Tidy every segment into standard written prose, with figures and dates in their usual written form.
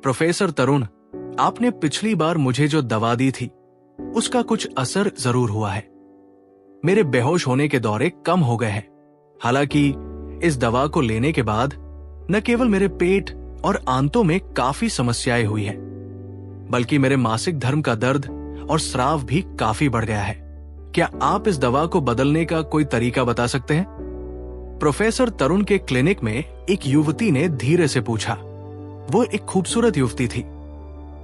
Professor तरुण, आपने पिछली बार मुझे जो दवा दी थी उसका कुछ असर जरूर हुआ है। मेरे बेहोश होने के दौरे कम हो गए हैं। हालांकि इस दवा को लेने के बाद न केवल मेरे पेट और आंतों में काफी समस्याएं हुई हैं, बल्कि मेरे मासिक धर्म का दर्द और स्राव भी काफी बढ़ गया है। क्या आप इस दवा को बदलने का कोई तरीका बता सकते हैं? प्रोफेसर तरुण के क्लिनिक में एक युवती ने धीरे से पूछा। वो एक खूबसूरत युवती थी,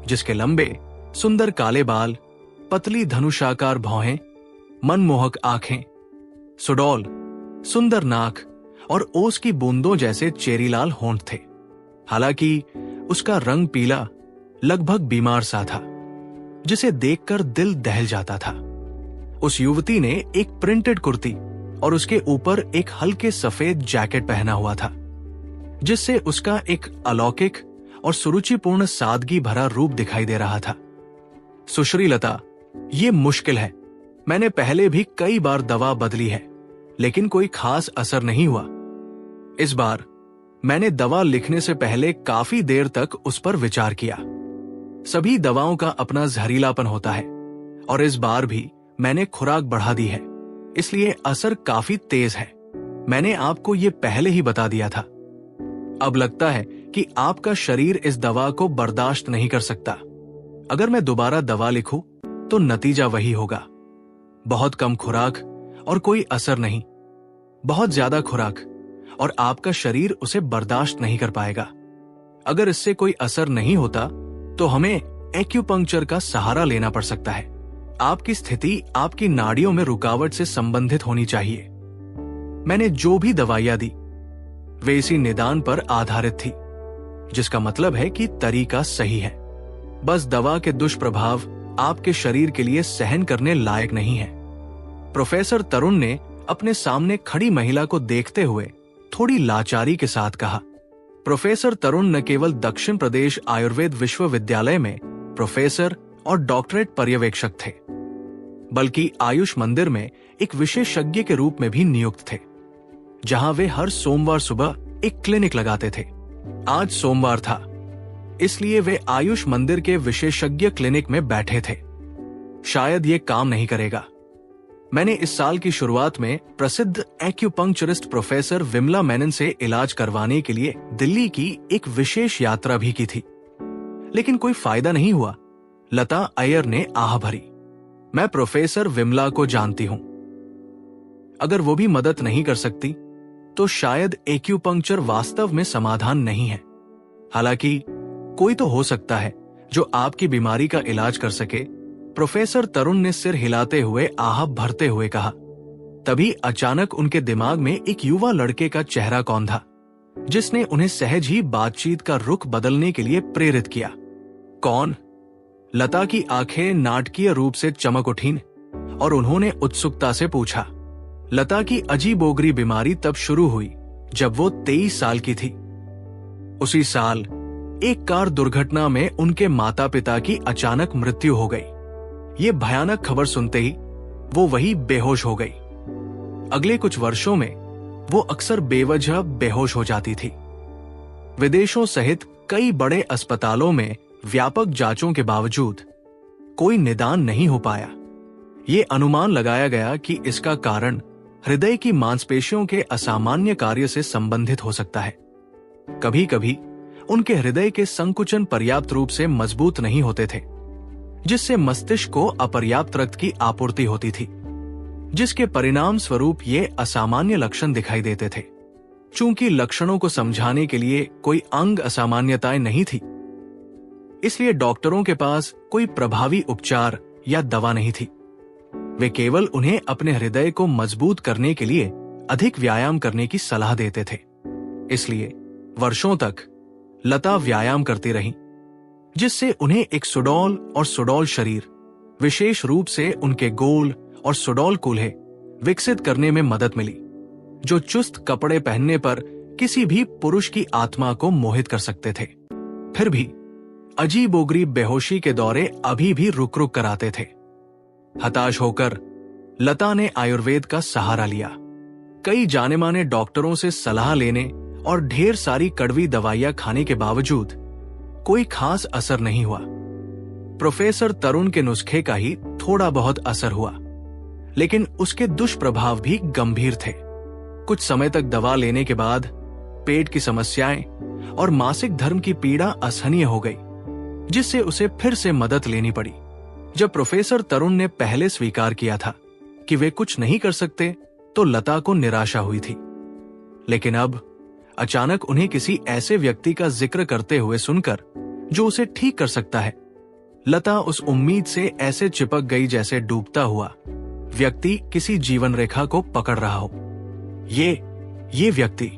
जिसके लंबे सुंदर काले बाल, पतली धनुषाकार भौहें, मनमोहक आंखें, सुडौल सुंदर नाक और ओस की बूंदों जैसे चेरीलाल होंठ थे। हालांकि उसका रंग पीला, लगभग बीमार सा था, जिसे देखकर दिल दहल जाता था। उस युवती ने एक प्रिंटेड कुर्ती और उसके ऊपर एक हल्के सफेद जैकेट पहना हुआ था, जिससे उसका एक अलौकिक और सुरुचिपूर्ण सादगी भरा रूप दिखाई दे रहा था। सुश्री लता, ये मुश्किल है। मैंने पहले भी कई बार दवा बदली है, लेकिन कोई खास असर नहीं हुआ। इस बार मैंने दवा लिखने से पहले काफी देर तक उस पर विचार किया। सभी दवाओं का अपना जहरीलापन होता है, और इस बार भी मैंने खुराक बढ़ा दी है, इसलिए असर काफी तेज है। मैंने आपको ये पहले ही बता दिया था। अब लगता है कि आपका शरीर इस दवा को बर्दाश्त नहीं कर सकता। अगर मैं दोबारा दवा लिखूं तो नतीजा वही होगा। बहुत कम खुराक और कोई असर नहीं, बहुत ज्यादा खुराक और आपका शरीर उसे बर्दाश्त नहीं कर पाएगा। अगर इससे कोई असर नहीं होता तो हमें एक्यूपंक्चर का सहारा लेना पड़ सकता है। आपकी स्थिति आपकी नाड़ियों में रुकावट से संबंधित होनी चाहिए। मैंने जो भी दवाइयां दी वे इसी निदान पर आधारित थी, जिसका मतलब है कि तरीका सही है। बस दवा के दुष्प्रभाव आपके शरीर के लिए सहन करने लायक नहीं है। प्रोफेसर तरुण ने अपने सामने खड़ी महिला को देखते हुए थोड़ी लाचारी के साथ कहा। प्रोफेसर तरुण न केवल दक्षिण प्रदेश आयुर्वेद विश्वविद्यालय में प्रोफेसर और डॉक्टरेट पर्यवेक्षक थे, बल्कि आयुष मंदिर में एक विशेषज्ञ के रूप में भी नियुक्त थे, जहां वे हर सोमवार सुबह एक क्लिनिक लगाते थे। आज सोमवार था, इसलिए वे आयुष मंदिर के विशेषज्ञ क्लिनिक में बैठे थे। शायद ये काम नहीं करेगा। मैंने इस साल की शुरुआत में प्रसिद्ध एक्यूपंक्चरिस्ट प्रोफेसर विमला मेनन से इलाज करवाने के लिए दिल्ली की एक विशेष यात्रा भी की थी, लेकिन कोई फायदा नहीं हुआ। लता अय्यर ने आह भरी। मैं प्रोफेसर विमला को जानती हूं। अगर वो भी मदद नहीं कर सकती तो शायद एक्यूपंक्चर वास्तव में समाधान नहीं है। हालांकि कोई तो हो सकता है जो आपकी बीमारी का इलाज कर सके। प्रोफेसर तरुण ने सिर हिलाते हुए आह भरते हुए कहा। तभी अचानक उनके दिमाग में एक युवा लड़के का चेहरा कौंधा, जिसने उन्हें सहज ही बातचीत का रुख बदलने के लिए प्रेरित किया। कौन? लता की आंखें नाटकीय रूप से चमक उठीं और उन्होंने उत्सुकता से पूछा। लता की अजीबोगरी बीमारी तब शुरू हुई जब वो 23 साल की थी। उसी साल एक कार दुर्घटना में उनके माता पिता की अचानक मृत्यु हो गई। ये भयानक खबर सुनते ही वो वही बेहोश हो गई। अगले कुछ वर्षों में वो अक्सर बेवजह बेहोश हो जाती थी। विदेशों सहित कई बड़े अस्पतालों में व्यापक जांचों के बावजूद कोई निदान नहीं हो पाया। ये अनुमान लगाया गया कि इसका कारण हृदय की मांसपेशियों के असामान्य कार्य से संबंधित हो सकता है। कभी कभी उनके हृदय के संकुचन पर्याप्त रूप से मजबूत नहीं होते थे, जिससे मस्तिष्क को अपर्याप्त रक्त की आपूर्ति होती थी, जिसके परिणाम स्वरूप ये असामान्य लक्षण दिखाई देते थे। चूंकि लक्षणों को समझाने के लिए कोई अंग असामान्यताएं नहीं थी, इसलिए डॉक्टरों के पास कोई प्रभावी उपचार या दवा नहीं थी। वे केवल उन्हें अपने हृदय को मजबूत करने के लिए अधिक व्यायाम करने की सलाह देते थे। इसलिए वर्षों तक लता व्यायाम करती रहीं, जिससे उन्हें एक सुडौल और सुडौल शरीर, विशेष रूप से उनके गोल और सुडौल कूल्हे विकसित करने में मदद मिली, जो चुस्त कपड़े पहनने पर किसी भी पुरुष की आत्मा को मोहित कर सकते थे। फिर भी अजीबोगरी बेहोशी के दौरे अभी भी रुक रुक कर आते थे। हताश होकर लता ने आयुर्वेद का सहारा लिया। कई जाने माने डॉक्टरों से सलाह लेने और ढेर सारी कड़वी दवाइयां खाने के बावजूद कोई खास असर नहीं हुआ। प्रोफेसर तरुण के नुस्खे का ही थोड़ा बहुत असर हुआ, लेकिन उसके दुष्प्रभाव भी गंभीर थे। कुछ समय तक दवा लेने के बाद पेट की समस्याएं और मासिक धर्म की पीड़ा असहनीय हो गई, जिससे उसे फिर से मदद लेनी पड़ी। जब प्रोफेसर तरुण ने पहले स्वीकार किया था कि वे कुछ नहीं कर सकते, तो लता को निराशा हुई थी। लेकिन अब अचानक उन्हें किसी ऐसे व्यक्ति का जिक्र करते हुए सुनकर जो उसे ठीक कर सकता है, लता उस उम्मीद से ऐसे चिपक गई जैसे डूबता हुआ व्यक्ति किसी जीवन रेखा को पकड़ रहा हो। ये व्यक्ति,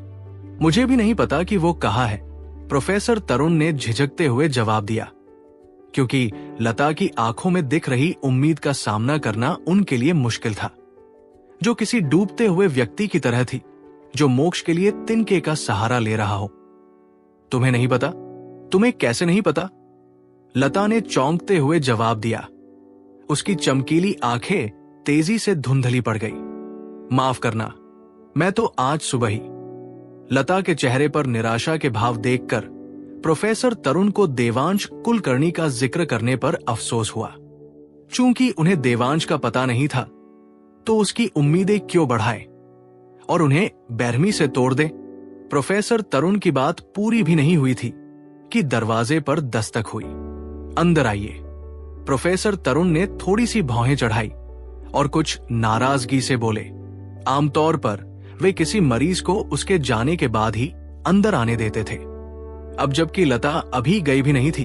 मुझे भी नहीं पता कि वो कहाँ है, प्रोफेसर तरुण ने झिझकते हुए जवाब दिया, क्योंकि लता की आंखों में दिख रही उम्मीद का सामना करना उनके लिए मुश्किल था, जो किसी डूबते हुए व्यक्ति की तरह थी जो मोक्ष के लिए तिनके का सहारा ले रहा हो। तुम्हें नहीं पता? तुम्हें कैसे नहीं पता? लता ने चौंकते हुए जवाब दिया। उसकी चमकीली आंखें तेजी से धुंधली पड़ गई। माफ करना, मैं तो आज सुबह ही। लता के चेहरे पर निराशा के भाव देखकर प्रोफेसर तरुण को देवांश कुलकर्णी का जिक्र करने पर अफसोस हुआ। चूंकि उन्हें देवांश का पता नहीं था, तो उसकी उम्मीदें क्यों बढ़ाए और उन्हें बेरहमी से तोड़ दे। प्रोफेसर तरुण की बात पूरी भी नहीं हुई थी कि दरवाजे पर दस्तक हुई। अंदर आइए, प्रोफेसर तरुण ने थोड़ी सी भौहें चढ़ाई और कुछ नाराजगी से बोले। आमतौर पर वे किसी मरीज को उसके जाने के बाद ही अंदर आने देते थे। अब जबकि लता अभी गई भी नहीं थी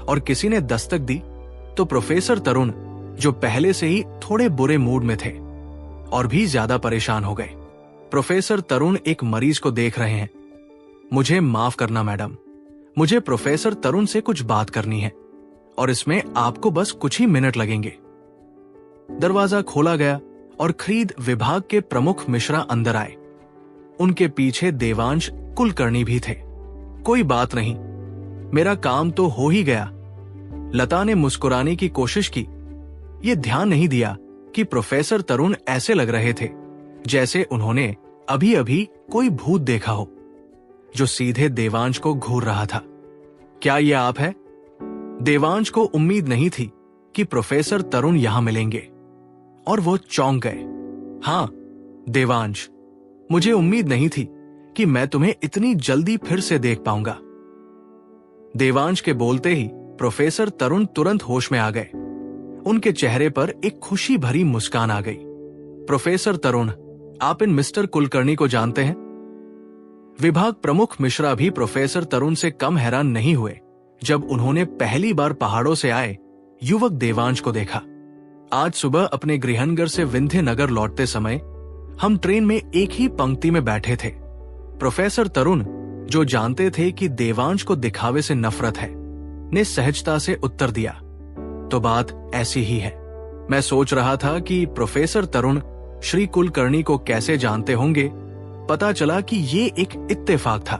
और किसी ने दस्तक दी, तो प्रोफेसर तरुण, जो पहले से ही थोड़े बुरे मूड में थे, और भी ज्यादा परेशान हो गए। प्रोफेसर तरुण एक मरीज को देख रहे हैं। मुझे माफ करना मैडम, मुझे प्रोफेसर तरुण से कुछ बात करनी है और इसमें आपको बस कुछ ही मिनट लगेंगे। दरवाजा खोला गया और खरीद विभाग के प्रमुख मिश्रा अंदर आए। उनके पीछे देवांश कुलकर्णी भी थे। कोई बात नहीं, मेरा काम तो हो ही गया। लता ने मुस्कुराने की कोशिश की। ये ध्यान नहीं दिया कि प्रोफेसर तरुण ऐसे लग रहे थे जैसे उन्होंने अभी अभी कोई भूत देखा हो, जो सीधे देवांश को घूर रहा था। क्या ये आप है? देवांश को उम्मीद नहीं थी कि प्रोफेसर तरुण यहां मिलेंगे और वो चौंक गए। हां देवांश, मुझे उम्मीद नहीं थी कि मैं तुम्हें इतनी जल्दी फिर से देख पाऊंगा। देवांश के बोलते ही प्रोफेसर तरुण तुरंत होश में आ गए। उनके चेहरे पर एक खुशी भरी मुस्कान आ गई। प्रोफेसर तरुण, आप इन मिस्टर कुलकर्णी को जानते हैं? विभाग प्रमुख मिश्रा भी प्रोफेसर तरुण से कम हैरान नहीं हुए जब उन्होंने पहली बार पहाड़ों से आए युवक देवांश को देखा। आज सुबह अपने गृहनगर से विंध्यनगर लौटते समय हम ट्रेन में एक ही पंक्ति में बैठे थे। प्रोफेसर तरुण, जो जानते थे कि देवांश को दिखावे से नफरत है, ने सहजता से उत्तर दिया, तो बात ऐसी ही है। मैं सोच रहा था कि प्रोफेसर तरुण श्री कुलकर्णी को कैसे जानते होंगे। पता चला कि ये एक इत्तेफाक था।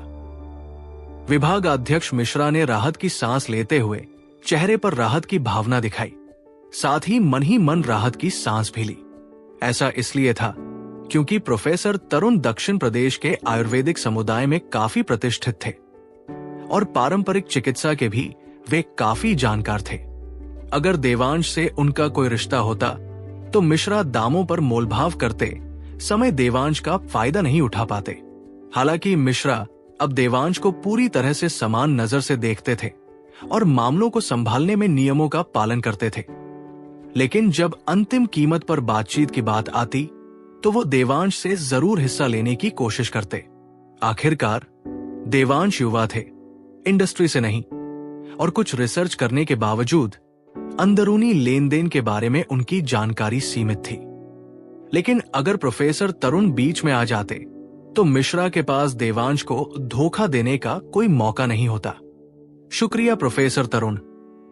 विभागाध्यक्ष मिश्रा ने राहत की सांस लेते हुए चेहरे पर राहत की भावना दिखाई, साथ ही मन राहत की सांस भी ली। ऐसा इसलिए था क्योंकि प्रोफेसर तरुण दक्षिण प्रदेश के आयुर्वेदिक समुदाय में काफी प्रतिष्ठित थे और पारंपरिक चिकित्सा के भी वे काफी जानकार थे। अगर देवांश से उनका कोई रिश्ता होता तो मिश्रा दामों पर मोलभाव करते समय देवांश का फायदा नहीं उठा पाते। हालांकि मिश्रा अब देवांश को पूरी तरह से समान नजर से देखते थे और मामलों को संभालने में नियमों का पालन करते थे। लेकिन जब अंतिम कीमत पर बातचीत की बात आती तो वो देवांश से जरूर हिस्सा लेने की कोशिश करते। आखिरकार देवांश युवा थे, इंडस्ट्री से नहीं, और कुछ रिसर्च करने के बावजूद अंदरूनी लेन देन के बारे में उनकी जानकारी सीमित थी। लेकिन अगर प्रोफेसर तरुण बीच में आ जाते तो मिश्रा के पास देवांश को धोखा देने का कोई मौका नहीं होता। शुक्रिया प्रोफेसर तरुण,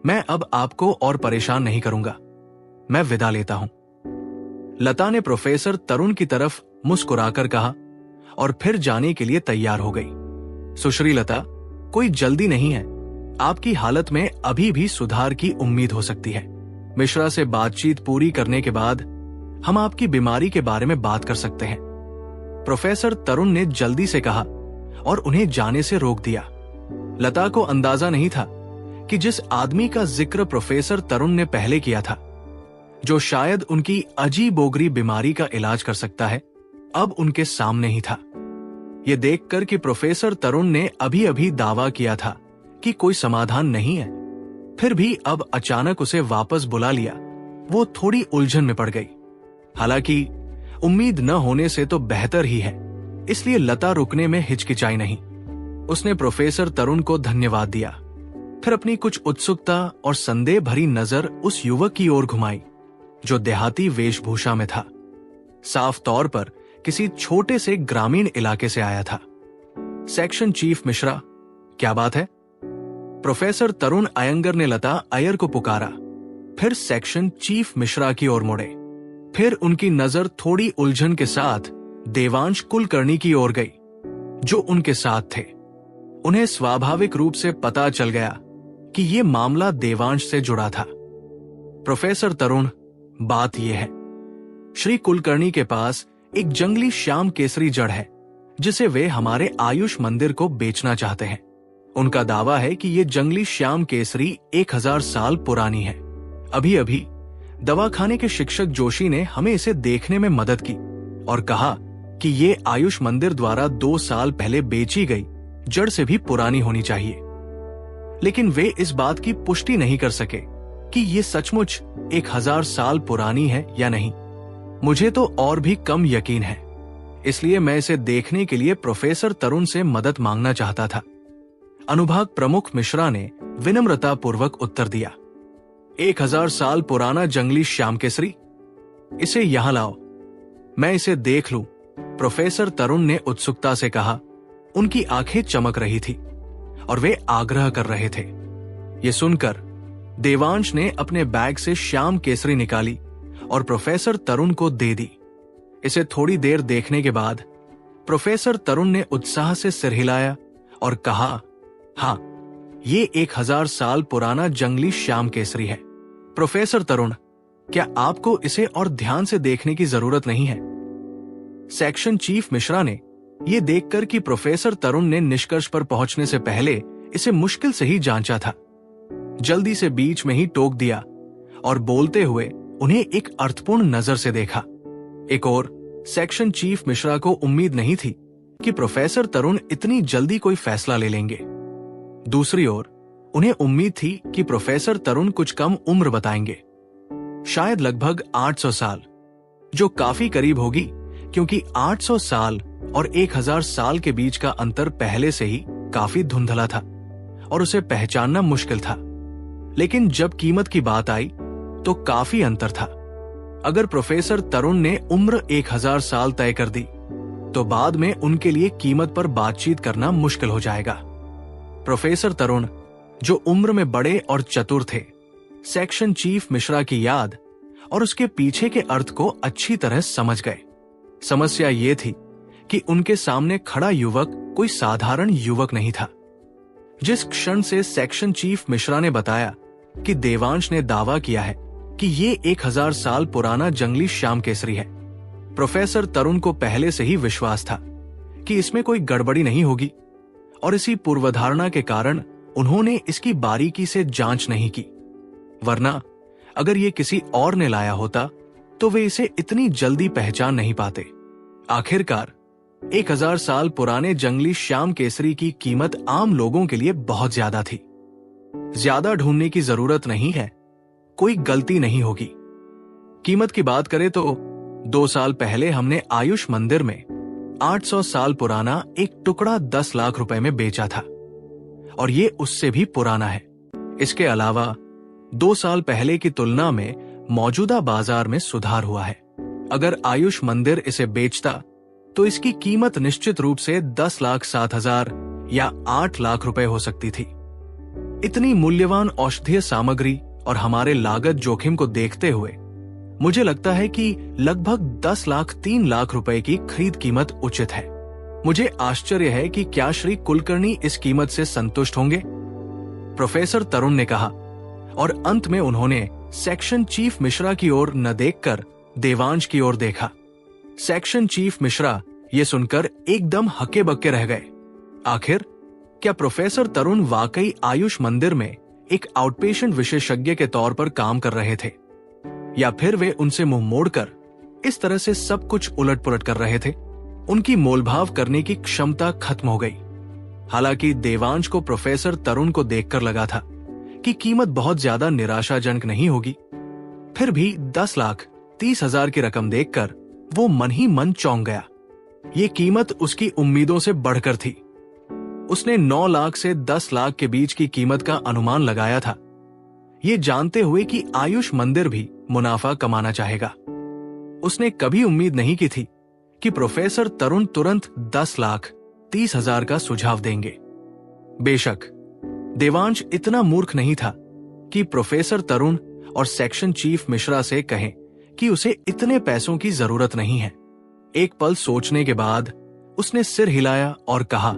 मैं अब आपको और परेशान नहीं करूंगा। मैं विदा लेता हूं। लता ने प्रोफेसर तरुण की तरफ मुस्कुराकर कहा और फिर जाने के लिए तैयार हो गई। सुश्री लता, कोई जल्दी नहीं है, आपकी हालत में अभी भी सुधार की उम्मीद हो सकती है। मिश्रा से बातचीत पूरी करने के बाद हम आपकी बीमारी के बारे में बात कर सकते हैं, प्रोफेसर तरुण ने जल्दी से कहा और उन्हें जाने से रोक दिया। लता को अंदाजा नहीं था कि जिस आदमी का जिक्र प्रोफेसर तरुण ने पहले किया था, जो शायद उनकी अजीबोगरी बीमारी का इलाज कर सकता है, अब उनके सामने ही था। यह देखकर कि प्रोफेसर तरुण ने अभी अभी दावा किया था कि कोई समाधान नहीं है, फिर भी अब अचानक उसे वापस बुला लिया, वो थोड़ी उलझन में पड़ गई। हालांकि उम्मीद न होने से तो बेहतर ही है, इसलिए लता रुकने में हिचकिचाई नहीं। उसने प्रोफेसर तरुण को धन्यवाद दिया, फिर अपनी कुछ उत्सुकता और संदेह भरी नजर उस युवक की ओर घुमाई जो देहाती वेशभूषा में था। साफ तौर पर किसी छोटे से ग्रामीण इलाके से आया था। सेक्शन चीफ मिश्रा, क्या बात है? प्रोफेसर तरुण अयंगर ने लता अय्यर को पुकारा, फिर सेक्शन चीफ मिश्रा की ओर मुड़े। फिर उनकी नजर थोड़ी उलझन के साथ देवांश कुलकर्णी की ओर गई, जो उनके साथ थे। उन्हें स्वाभाविक रूप से पता चल गया कि यह मामला देवांश से जुड़ा था। प्रोफेसर तरुण, बात यह है, श्री कुलकर्णी के पास एक जंगली श्याम केसरी जड़ है जिसे वे हमारे आयुष मंदिर को बेचना चाहते हैं। उनका दावा है कि यह जंगली श्याम केसरी 1000 साल पुरानी है। अभी अभी दवाखाने के शिक्षक जोशी ने हमें इसे देखने में मदद की और कहा कि ये आयुष मंदिर द्वारा 2 साल पहले बेची गई जड़ से भी पुरानी होनी चाहिए। लेकिन वे इस बात की पुष्टि नहीं कर सके कि ये सचमुच 1000 साल पुरानी है या नहीं। मुझे तो और भी कम यकीन है, इसलिए मैं इसे देखने के लिए प्रोफेसर तरुण से मदद मांगना चाहता था। अनुभाग प्रमुख मिश्रा ने विनम्रता पूर्वक उत्तर दिया। 1000 साल पुराना जंगली श्याम केसरी, इसे यहां लाओ, मैं इसे देख लूं, प्रोफेसर तरुण ने उत्सुकता से कहा। उनकी आंखें चमक रही थी और वे आग्रह कर रहे थे। ये सुनकर देवांश ने अपने बैग से श्याम केसरी निकाली और प्रोफेसर तरुण को दे दी। इसे थोड़ी देर देखने के बाद प्रोफेसर तरुण ने उत्साह से सिर हिलाया और कहा, हाँ, ये 1000 साल पुराना जंगली श्याम केसरी है। प्रोफेसर तरुण, क्या आपको इसे और ध्यान से देखने की जरूरत नहीं है? सेक्शन चीफ मिश्रा ने यह देखकर कि प्रोफेसर तरुण ने निष्कर्ष पर पहुंचने से पहले इसे मुश्किल से ही जांचा था, जल्दी से बीच में ही टोक दिया और बोलते हुए उन्हें एक अर्थपूर्ण नजर से देखा। एक और सेक्शन चीफ मिश्रा को उम्मीद नहीं थी कि प्रोफेसर तरुण इतनी जल्दी कोई फैसला ले लेंगे। दूसरी ओर उन्हें उम्मीद थी कि प्रोफेसर तरुण कुछ कम उम्र बताएंगे, शायद लगभग 800 साल, जो काफी करीब होगी क्योंकि 800 साल और 1000 साल के बीच का अंतर पहले से ही काफी धुंधला था और उसे पहचानना मुश्किल था। लेकिन जब कीमत की बात आई तो काफी अंतर था। अगर प्रोफेसर तरुण ने उम्र 1000 साल तय कर दी तो बाद में उनके लिए कीमत पर बातचीत करना मुश्किल हो जाएगा। प्रोफेसर तरुण, जो उम्र में बड़े और चतुर थे, सेक्शन चीफ मिश्रा की याद और उसके पीछे के अर्थ को अच्छी तरह समझ गए। समस्या ये थी कि उनके सामने खड़ा युवक कोई साधारण युवक नहीं था। जिस क्षण से सेक्शन चीफ मिश्रा ने बताया कि देवांश ने दावा किया है कि ये 1000 साल पुराना जंगली श्याम केसरी है, प्रोफेसर तरुण को पहले से ही विश्वास था कि इसमें कोई गड़बड़ी नहीं होगी और इसी पूर्वधारणा के कारण उन्होंने इसकी बारीकी से जांच नहीं की। वरना अगर ये किसी और ने लाया होता तो वे इसे इतनी जल्दी पहचान नहीं पाते। आखिरकार 1000 साल पुराने जंगली श्याम केसरी की कीमत आम लोगों के लिए बहुत ज्यादा थी। ज्यादा ढूंढने की जरूरत नहीं है, कोई गलती नहीं होगी। कीमत की बात करें तो 2 साल पहले हमने आयुष मंदिर में 800 साल पुराना एक टुकड़ा 10 लाख रुपए में बेचा था और ये उससे भी पुराना है। इसके अलावा 2 साल पहले की तुलना में मौजूदा बाजार में सुधार हुआ है। अगर आयुष मंदिर इसे बेचता तो इसकी कीमत निश्चित रूप से 10,07,000 या 8 लाख रुपए हो सकती थी। इतनी मूल्यवान औषधीय सामग्री और हमारे लागत जोखिम को देखते हुए मुझे लगता है कि लगभग 10,03 लाख रुपए की खरीद कीमत उचित है। मुझे आश्चर्य है कि क्या श्री कुलकर्णी इस कीमत से संतुष्ट होंगे? प्रोफेसर तरुण ने कहा और अंत में उन्होंने सेक्शन चीफ मिश्रा की ओर न देखकर देवांश की ओर देखा। सेक्शन चीफ मिश्रा ये सुनकर एकदम हक्के बक्के रह गए। आखिर क्या प्रोफेसर तरुण वाकई आयुष मंदिर में एक आउटपेशेंट विशेषज्ञ के तौर पर काम कर रहे थे, या फिर वे उनसे मुंह मोड़कर इस तरह से सब कुछ उलट-पुलट कर रहे थे। उनकी मोलभाव करने की क्षमता खत्म हो गई। हालांकि देवांश को प्रोफेसर तरुण को देखकर लगा था कि कीमत बहुत ज्यादा निराशाजनक नहीं होगी, फिर भी 10,30,000 की रकम देखकर वो मन ही मन चौंक गया। ये कीमत उसकी उम्मीदों से बढ़कर थी। उसने 9 लाख से 10 लाख के बीच की कीमत का अनुमान लगाया था, ये जानते हुए कि आयुष मंदिर भी मुनाफा कमाना चाहेगा। उसने कभी उम्मीद नहीं की थी कि प्रोफेसर तरुण तुरंत 10,30,000 का सुझाव देंगे। बेशक देवांश इतना मूर्ख नहीं था कि प्रोफेसर तरुण और सेक्शन चीफ मिश्रा से कहें कि उसे इतने पैसों की जरूरत नहीं है। एक पल सोचने के बाद उसने सिर हिलाया और कहा,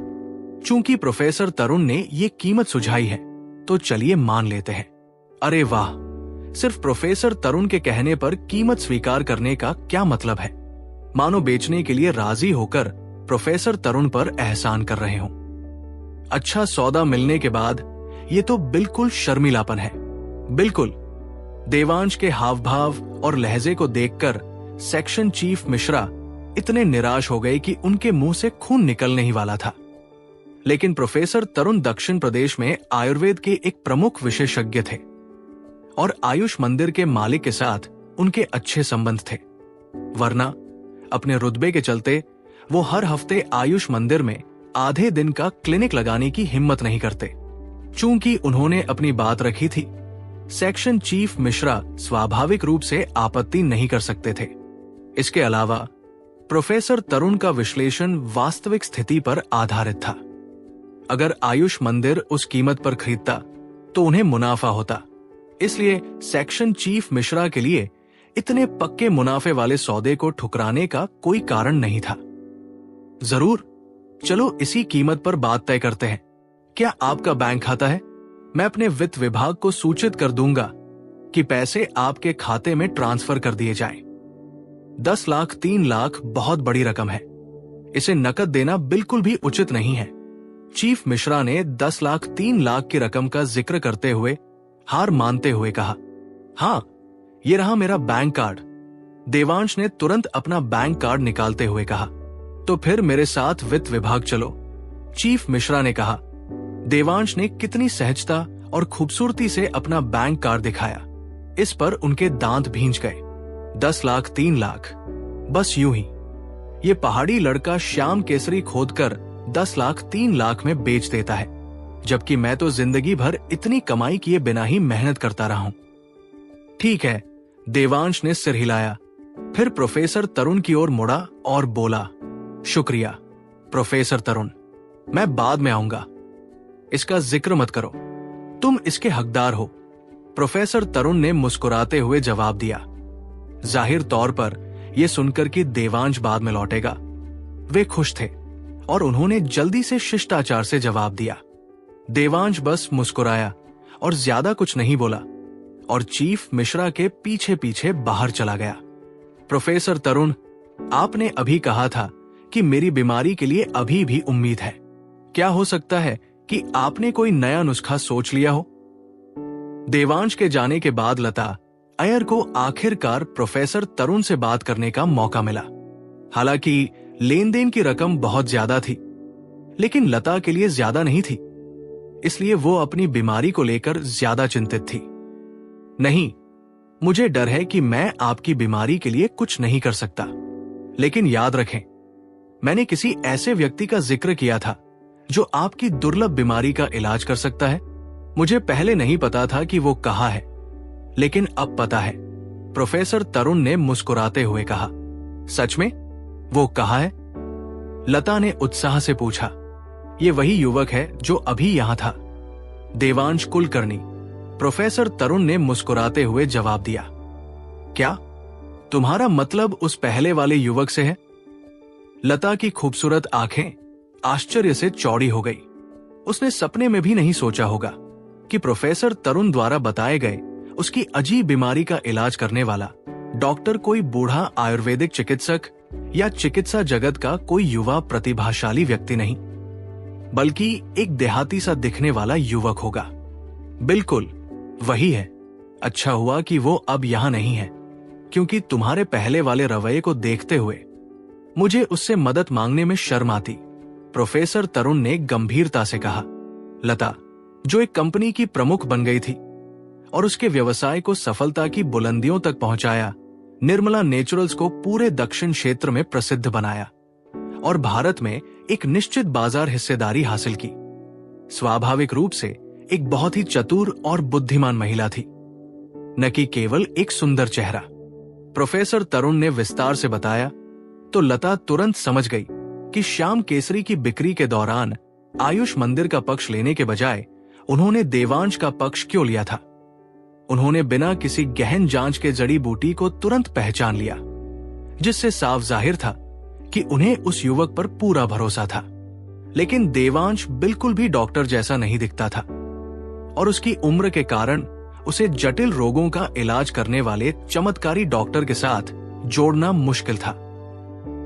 चूंकि प्रोफेसर तरुण ने ये कीमत सुझाई है तो चलिए मान लेते हैं। अरे वाह, सिर्फ प्रोफेसर तरुण के कहने पर कीमत स्वीकार करने का क्या मतलब है? मानो बेचने के लिए राजी होकर प्रोफेसर तरुण पर एहसान कर रहे हों। अच्छा सौदा मिलने के बाद ये तो बिल्कुल शर्मिलापन है। बिल्कुल। देवांश के हाव भाव और लहजे को देखकर सेक्शन चीफ मिश्रा इतने निराश हो गए कि उनके मुंह से खून निकलने ही वाला था। लेकिन प्रोफेसर तरुण दक्षिण प्रदेश में आयुर्वेद के एक प्रमुख विशेषज्ञ थे और आयुष मंदिर के मालिक के साथ उनके अच्छे संबंध थे। वरना अपने रुतबे के चलते वो हर हफ्ते आयुष मंदिर में आधे दिन का क्लिनिक लगाने की हिम्मत नहीं करते। चूंकि उन्होंने अपनी बात रखी थी, सेक्शन चीफ मिश्रा स्वाभाविक रूप से आपत्ति नहीं कर सकते थे। इसके अलावा प्रोफेसर तरुण का विश्लेषण वास्तविक स्थिति पर आधारित था। अगर आयुष मंदिर उस कीमत पर खरीदता तो उन्हें मुनाफा होता। इसलिए सेक्शन चीफ मिश्रा के लिए इतने पक्के मुनाफे वाले सौदे को ठुकराने का कोई कारण नहीं था। जरूर, चलो इसी कीमत पर बात तय करते हैं। क्या आपका बैंक खाता है? मैं अपने वित्त विभाग को सूचित कर दूंगा कि पैसे आपके खाते में ट्रांसफर कर दिए जाएं। 10 लाख 3 लाख बहुत बड़ी रकम है, इसे नकद देना बिल्कुल भी उचित नहीं है। चीफ मिश्रा ने 10 लाख 3 लाख की रकम का जिक्र करते हुए हार मानते हुए कहा, हाँ, ये रहा मेरा बैंक कार्ड। देवांश ने तुरंत अपना बैंक कार्ड निकालते हुए कहा, तो फिर मेरे साथ वित्त विभाग चलो। चीफ मिश्रा ने कहा। देवांश ने कितनी सहजता और खूबसूरती से अपना बैंक कार्ड दिखाया, इस पर उनके दांत भींच गए। 10 लाख 3 लाख, बस यूं ही ये पहाड़ी लड़का श्याम केसरी खोदकर 10 लाख 3 लाख में बेच देता है, जबकि मैं तो जिंदगी भर इतनी कमाई किए बिना ही मेहनत करता रहा हूं। ठीक है, देवांश ने सिर हिलाया, फिर प्रोफेसर तरुण की ओर मुड़ा और बोला, शुक्रिया प्रोफेसर तरुण, मैं बाद में आऊंगा, इसका जिक्र मत करो, तुम इसके हकदार हो। प्रोफेसर तरुण ने मुस्कुराते हुए जवाब दिया। जाहिर तौर पर यह सुनकर कि देवांश बाद में लौटेगा, वे खुश थे और उन्होंने जल्दी से शिष्टाचार से जवाब दिया। देवांश बस मुस्कुराया और ज्यादा कुछ नहीं बोला और चीफ मिश्रा के पीछे पीछे बाहर चला गया। प्रोफेसर तरुण, आपने अभी कहा था कि मेरी बीमारी के लिए अभी भी उम्मीद है। क्या हो सकता है कि आपने कोई नया नुस्खा सोच लिया हो? देवांश के जाने के बाद लता अय्यर को आखिरकार प्रोफेसर तरुण से बात करने का मौका मिला। हालांकि लेन देन की रकम बहुत ज्यादा थी, लेकिन लता के लिए ज्यादा नहीं थी, इसलिए वो अपनी बीमारी को लेकर ज्यादा चिंतित थी। नहीं, मुझे डर है कि मैं आपकी बीमारी के लिए कुछ नहीं कर सकता, लेकिन याद रखें, मैंने किसी ऐसे व्यक्ति का जिक्र किया था जो आपकी दुर्लभ बीमारी का इलाज कर सकता है। मुझे पहले नहीं पता था कि वो कहाँ है, लेकिन अब पता है। प्रोफेसर तरुण ने मुस्कुराते हुए कहा। सच में? वो कहाँ है? लता ने उत्साह से पूछा। ये वही युवक है जो अभी यहां था, देवांश कुलकर्णी। प्रोफेसर तरुण ने मुस्कुराते हुए जवाब दिया। क्या तुम्हारा मतलब उस पहले वाले युवक से है? लता की खूबसूरत आंखें आश्चर्य से चौड़ी हो गई। उसने सपने में भी नहीं सोचा होगा कि प्रोफेसर तरुण द्वारा बताए गए उसकी अजीब बीमारी का इलाज करने वाला डॉक्टर कोई बूढ़ा आयुर्वेदिक चिकित्सक या चिकित्सा जगत का कोई युवा प्रतिभाशाली व्यक्ति नहीं, बल्कि एक देहाती सा दिखने वाला युवक होगा। बिल्कुल वही है। अच्छा हुआ कि वो अब यहां नहीं है, क्योंकि तुम्हारे पहले वाले रवैये को देखते हुए मुझे उससे मदद मांगने में शर्म आती। प्रोफेसर तरुण ने गंभीरता से कहा। लता, जो एक कंपनी की प्रमुख बन गई थी और उसके व्यवसाय को सफलता की बुलंदियों तक पहुंचाया, निर्मला नेचुरल्स को पूरे दक्षिण क्षेत्र में प्रसिद्ध बनाया और भारत में एक निश्चित बाजार हिस्सेदारी हासिल की। स्वाभाविक रूप से एक बहुत ही चतुर और बुद्धिमान महिला थी, न कि केवल एक सुंदर चेहरा। प्रोफेसर तरुण ने विस्तार से बताया तो लता तुरंत समझ गई कि श्याम केसरी की बिक्री के दौरान आयुष मंदिर का पक्ष लेने के बजाय उन्होंने देवांश का पक्ष क्यों लिया था। उन्होंने बिना किसी गहन जांच के जड़ी बूटी को तुरंत पहचान लिया, जिससे साफ जाहिर था कि उन्हें उस युवक पर पूरा भरोसा था। लेकिन देवांश बिल्कुल भी डॉक्टर जैसा नहीं दिखता था और उसकी उम्र के कारण उसे जटिल रोगों का इलाज करने वाले चमत्कारी डॉक्टर के साथ जोड़ना मुश्किल था।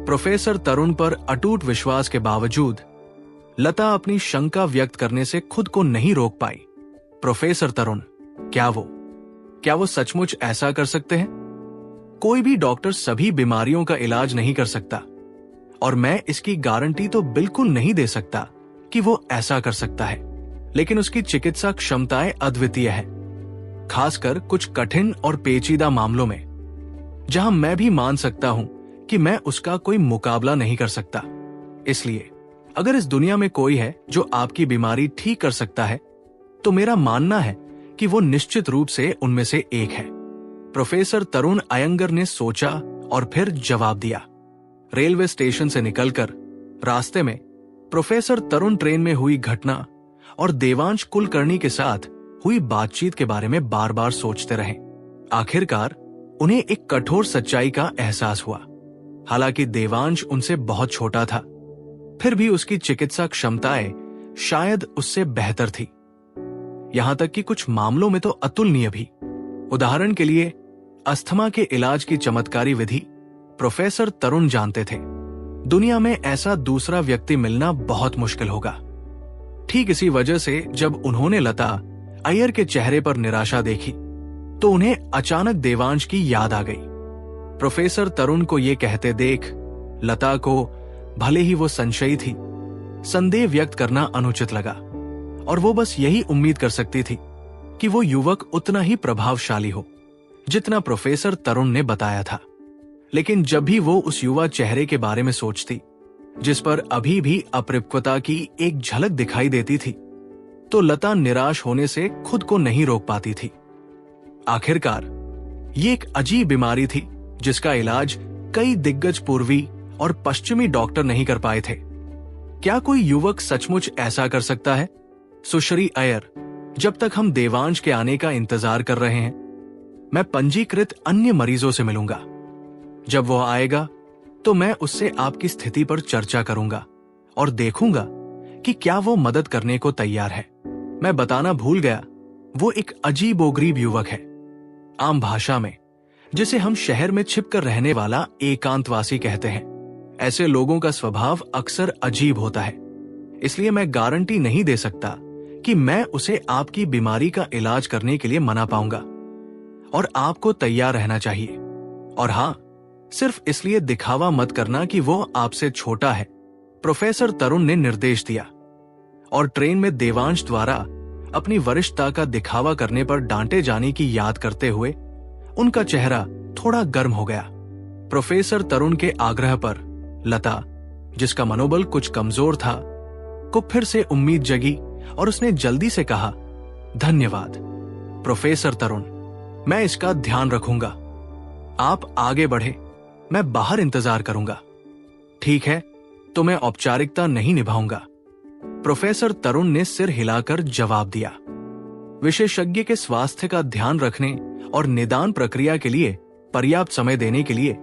प्रोफेसर तरुण पर अटूट विश्वास के बावजूद लता अपनी शंका व्यक्त करने से खुद को नहीं रोक पाई। प्रोफेसर तरुण, क्या वो सचमुच ऐसा कर सकते हैं? कोई भी डॉक्टर सभी बीमारियों का इलाज नहीं कर सकता और मैं इसकी गारंटी तो बिल्कुल नहीं दे सकता कि वो ऐसा कर सकता है, लेकिन उसकी चिकित्सा क्षमताएं अद्वितीय है, खासकर कुछ कठिन और पेचीदा मामलों में, जहां मैं भी मान सकता हूं कि मैं उसका कोई मुकाबला नहीं कर सकता। इसलिए अगर इस दुनिया में कोई है जो आपकी बीमारी ठीक कर सकता है, तो मेरा मानना है कि वो निश्चित रूप से उनमें से एक है। प्रोफेसर तरुण अयंगर ने सोचा और फिर जवाब दिया। रेलवे स्टेशन से निकलकर रास्ते में प्रोफेसर तरुण ट्रेन में हुई घटना और देवांश कुलकर्णी के साथ हुई बातचीत के बारे में बार बार सोचते रहे। आखिरकार उन्हें एक कठोर सच्चाई का एहसास हुआ। हालांकि देवांश उनसे बहुत छोटा था, फिर भी उसकी चिकित्सा क्षमताएं शायद उससे बेहतर थी, यहां तक कि कुछ मामलों में तो अतुलनीय भी। उदाहरण के लिए अस्थमा के इलाज की चमत्कारी विधि प्रोफेसर तरुण जानते थे। दुनिया में ऐसा दूसरा व्यक्ति मिलना बहुत मुश्किल होगा। ठीक इसी वजह से जब उन्होंने लता अय्यर के चेहरे पर निराशा देखी, तो उन्हें अचानक देवांश की याद आ गई। प्रोफेसर तरुण को यह कहते देख लता को, भले ही वो संशयी थी, संदेह व्यक्त करना अनुचित लगा और वो बस यही उम्मीद कर सकती थी कि वो युवक उतना ही प्रभावशाली हो जितना प्रोफेसर तरुण ने बताया था। लेकिन जब भी वो उस युवा चेहरे के बारे में सोचती, जिस पर अभी भी अपरिपक्वता की एक झलक दिखाई देती थी, तो लता निराश होने से खुद को नहीं रोक पाती थी। आखिरकार ये एक अजीब बीमारी थी जिसका इलाज कई दिग्गज पूर्वी और पश्चिमी डॉक्टर नहीं कर पाए थे। क्या कोई युवक सचमुच ऐसा कर सकता है? सुश्री अय्यर, जब तक हम देवांश के आने का इंतजार कर रहे हैं, मैं पंजीकृत अन्य मरीजों से मिलूंगा। जब वो आएगा तो मैं उससे आपकी स्थिति पर चर्चा करूंगा और देखूंगा कि क्या वो मदद करने को तैयार है। मैं बताना भूल गया, वो एक अजीबोगरीब युवक है, आम भाषा में जिसे हम शहर में छिपकर रहने वाला एकांतवासी कहते हैं। ऐसे लोगों का स्वभाव अक्सर अजीब होता है, इसलिए मैं गारंटी नहीं दे सकता कि मैं उसे आपकी बीमारी का इलाज करने के लिए मना पाऊंगा और आपको तैयार रहना चाहिए। और हां, सिर्फ इसलिए दिखावा मत करना कि वो आपसे छोटा है, प्रोफेसर तरुण ने निर्देश दिया। और ट्रेन में देवांश द्वारा अपनी वरिष्ठता का दिखावा करने पर डांटे जाने की याद करते हुए उनका चेहरा थोड़ा गर्म हो गया। प्रोफेसर तरुण के आग्रह पर लता, जिसका मनोबल कुछ कमजोर था, को फिर से उम्मीद जगी और उसने जल्दी से कहा, धन्यवाद प्रोफेसर तरुण, मैं इसका ध्यान रखूंगा। आप आगे बढ़े, मैं बाहर इंतजार करूंगा। ठीक है, तो मैं औपचारिकता नहीं निभाऊंगा, प्रोफेसर तरुण ने सिर हिलाकर जवाब दिया। विशेषज्ञ के स्वास्थ्य का ध्यान रखने और निदान प्रक्रिया के लिए पर्याप्त समय देने के लिए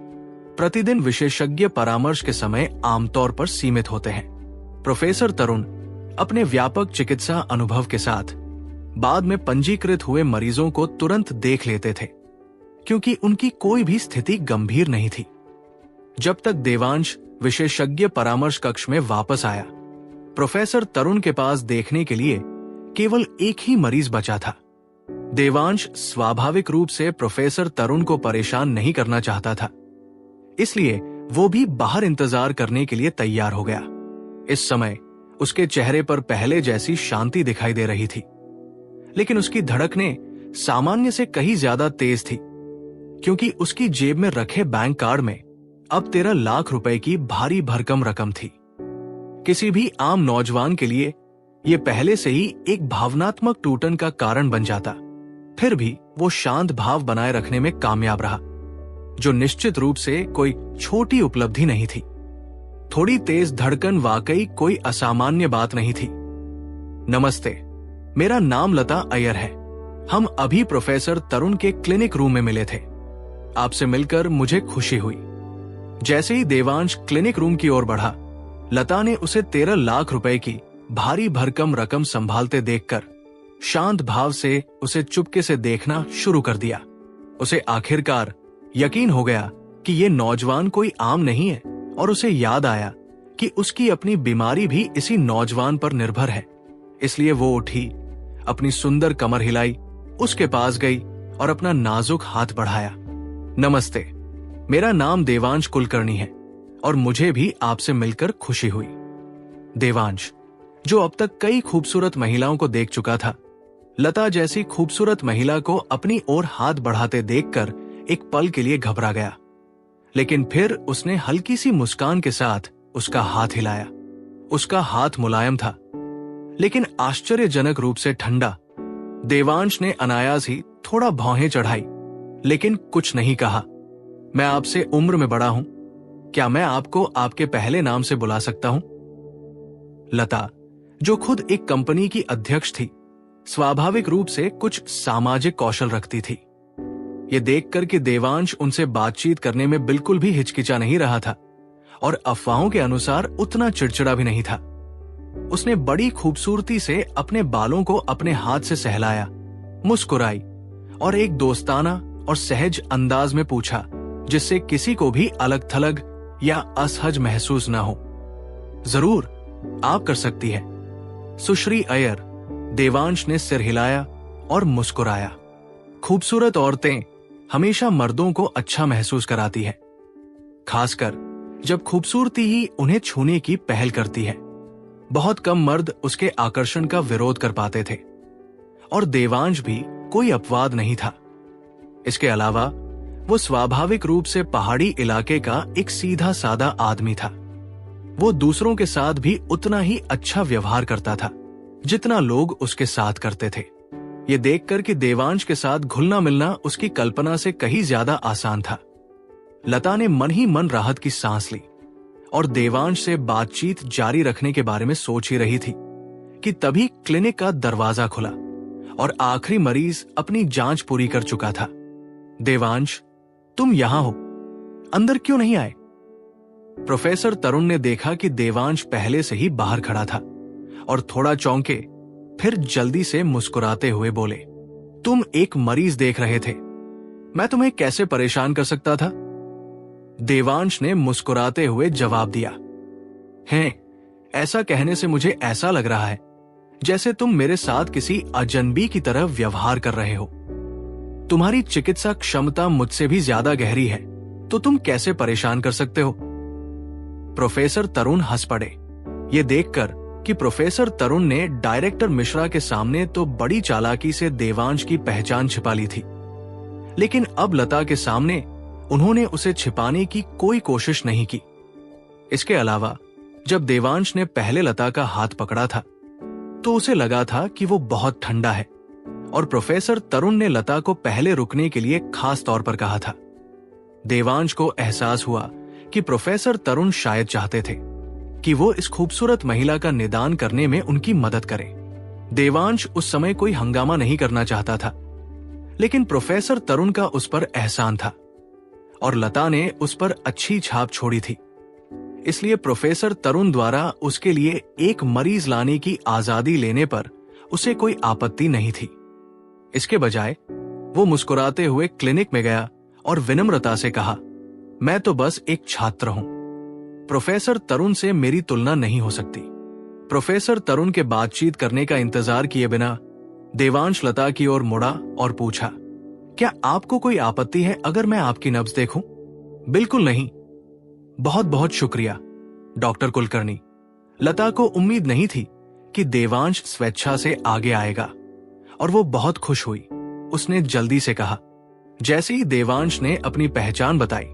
प्रतिदिन विशेषज्ञ परामर्श के समय आमतौर पर सीमित होते हैं। प्रोफेसर तरुण अपने व्यापक चिकित्सा अनुभव के साथ बाद में पंजीकृत हुए मरीजों को तुरंत देख लेते थे, क्योंकि उनकी कोई भी स्थिति गंभीर नहीं थी। जब तक देवांश विशेषज्ञ परामर्श कक्ष में वापस आया, प्रोफेसर तरुण के पास देखने के लिए केवल एक ही मरीज बचा था। देवांश स्वाभाविक रूप से प्रोफेसर तरुण को परेशान नहीं करना चाहता था, इसलिए वो भी बाहर इंतजार करने के लिए तैयार हो गया। इस समय उसके चेहरे पर पहले जैसी शांति दिखाई दे रही थी, लेकिन उसकी धड़कनें सामान्य से कहीं ज्यादा तेज थी, क्योंकि उसकी जेब में रखे बैंक कार्ड में अब 13 लाख रुपए की भारी भरकम रकम थी। किसी भी आम नौजवान के लिए यह पहले से ही एक भावनात्मक टूटन का कारण बन जाता, फिर भी वो शांत भाव बनाए रखने में कामयाब रहा, जो निश्चित रूप से कोई छोटी उपलब्धि नहीं थी। थोड़ी तेज धड़कन वाकई कोई असामान्य बात नहीं थी। नमस्ते, मेरा नाम लता अय्यर है। हम अभी प्रोफेसर तरुण के क्लिनिक रूम में मिले थे। आपसे मिलकर मुझे खुशी हुई। जैसे ही देवांश क्लिनिक रूम की ओर बढ़ा, लता ने उसे 13 लाख रुपए की भारी भरकम रकम संभालते देखकर शांत भाव से उसे चुपके से देखना शुरू कर दिया। उसे आखिरकार यकीन हो गया कि ये नौजवान कोई आम नहीं है, और उसे याद आया कि उसकी अपनी बीमारी भी इसी नौजवान पर निर्भर है। इसलिए वो उठी, अपनी सुंदर कमर हिलाई, उसके पास गई और अपना नाजुक हाथ बढ़ाया। नमस्ते, मेरा नाम देवांश कुलकर्णी है और मुझे भी आपसे मिलकर खुशी हुई। देवांश, जो अब तक कई खूबसूरत महिलाओं को देख चुका था, लता जैसी खूबसूरत महिला को अपनी ओर हाथ बढ़ाते देखकर एक पल के लिए घबरा गया, लेकिन फिर उसने हल्की सी मुस्कान के साथ उसका हाथ हिलाया। उसका हाथ मुलायम था, लेकिन आश्चर्यजनक रूप से ठंडा। देवांश ने अनायास ही थोड़ा भौहें चढ़ाई, लेकिन कुछ नहीं कहा। मैं आपसे उम्र में बड़ा हूं, क्या मैं आपको आपके पहले नाम से बुला सकता हूं? लता, जो खुद एक कंपनी की अध्यक्ष थी, स्वाभाविक रूप से कुछ सामाजिक कौशल रखती थी। ये देखकर कि देवांश उनसे बातचीत करने में बिल्कुल भी हिचकिचा नहीं रहा था और अफवाहों के अनुसार उतना चिड़चिड़ा भी नहीं था, उसने बड़ी खूबसूरती से अपने बालों को अपने हाथ से सहलाया, मुस्कुराई और एक दोस्ताना और सहज अंदाज में पूछा, जिससे किसी को भी अलग थलग या असहज महसूस न हो। जरूर, आप कर सकती है, सुश्री अय्यर। देवांश ने सिर हिलाया और मुस्कुराया। खूबसूरत औरतें हमेशा मर्दों को अच्छा महसूस कराती है, खासकर जब खूबसूरती ही उन्हें छूने की पहल करती है। बहुत कम मर्द उसके आकर्षण का विरोध कर पाते थे, और देवांश भी कोई अपवाद नहीं था। इसके अलावा वो स्वाभाविक रूप से पहाड़ी इलाके का एक सीधा सादा आदमी था। वो दूसरों के साथ भी उतना ही अच्छा व्यवहार करता था जितना लोग उसके साथ करते थे। ये देखकर कि देवांश के साथ घुलना मिलना उसकी कल्पना से कहीं ज्यादा आसान था, लता ने मन ही मन राहत की सांस ली और देवांश से बातचीत जारी रखने के बारे में सोच ही रही थी कि तभी क्लिनिक का दरवाजा खुला और आखिरी मरीज अपनी जांच पूरी कर चुका था। देवांश, तुम यहां हो, अंदर क्यों नहीं आए? प्रोफेसर तरुण ने देखा कि देवांश पहले से ही बाहर खड़ा था और थोड़ा चौंके, फिर जल्दी से मुस्कुराते हुए बोले, तुम एक मरीज देख रहे थे, मैं तुम्हें कैसे परेशान कर सकता था? देवांश ने मुस्कुराते हुए जवाब दिया, हैं, ऐसा कहने से मुझे ऐसा लग रहा है जैसे तुम मेरे साथ किसी अजनबी की तरह व्यवहार कर रहे हो। तुम्हारी चिकित्सा क्षमता मुझसे भी ज्यादा गहरी है, तो तुम कैसे परेशान कर सकते हो? प्रोफेसर तरुण हंस पड़े, ये देखकर कि प्रोफेसर तरुण ने डायरेक्टर मिश्रा के सामने तो बड़ी चालाकी से देवांश की पहचान छिपा ली थी, लेकिन अब लता के सामने उन्होंने उसे छिपाने की कोई कोशिश नहीं की। इसके अलावा जब देवांश ने पहले लता का हाथ पकड़ा था तो उसे लगा था कि वो बहुत ठंडा है, और प्रोफेसर तरुण ने लता को पहले रुकने के लिए खास तौर पर कहा था। देवांश को एहसास हुआ कि प्रोफेसर तरुण शायद चाहते थे कि वो इस खूबसूरत महिला का निदान करने में उनकी मदद करे। देवांश उस समय कोई हंगामा नहीं करना चाहता था, लेकिन प्रोफेसर तरुण का उस पर एहसान था और लता ने उस पर अच्छी छाप छोड़ी थी, इसलिए प्रोफेसर तरुण द्वारा उसके लिए एक मरीज लाने की आजादी लेने पर उसे कोई आपत्ति नहीं थी। इसके बजाय वो मुस्कुराते हुए क्लिनिक में गया और विनम्रता से कहा, मैं तो बस एक छात्र हूं, प्रोफेसर तरुण से मेरी तुलना नहीं हो सकती। प्रोफेसर तरुण के बातचीत करने का इंतजार किए बिना देवांश लता की ओर मुड़ा और पूछा, क्या आपको कोई आपत्ति है अगर मैं आपकी नब्ज देखूं? बिल्कुल नहीं। बहुत बहुत शुक्रिया डॉक्टर कुलकर्णी। लता को उम्मीद नहीं थी कि देवांश स्वेच्छा से आगे आएगा और वो बहुत खुश हुई। उसने जल्दी से कहा। जैसे ही देवांश ने अपनी पहचान बताई,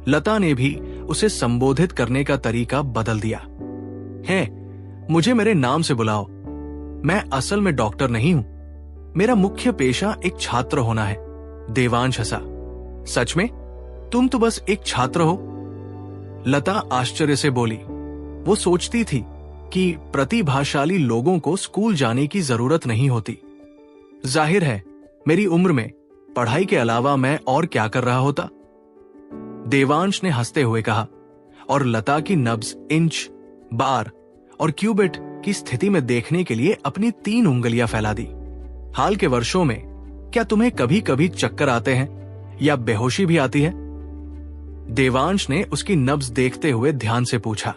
लता ने भी उसे संबोधित करने का तरीका बदल दिया। है, मुझे मेरे नाम से बुलाओ। मैं असल में डॉक्टर नहीं हूं। मेरा मुख्य पेशा एक छात्र होना है। देवांश हंसा। सच में? तुम तो बस एक छात्र हो? लता आश्चर्य से बोली। वो सोचती थी कि प्रतिभाशाली लोगों को स्कूल जाने की जरूरत नहीं होती। जाहिर है, मेरी उम्र में पढ़ाई के अलावा मैं और क्या कर रहा होता? देवांश ने हंसते हुए कहा और लता की नब्ज, इंच, बार और क्यूबिट की स्थिति में देखने के लिए अपनी 3 उंगलियां फैला दी। हाल के वर्षों में क्या तुम्हें कभी कभी चक्कर आते हैं या बेहोशी भी आती है? देवांश ने उसकी नब्ज देखते हुए ध्यान से पूछा।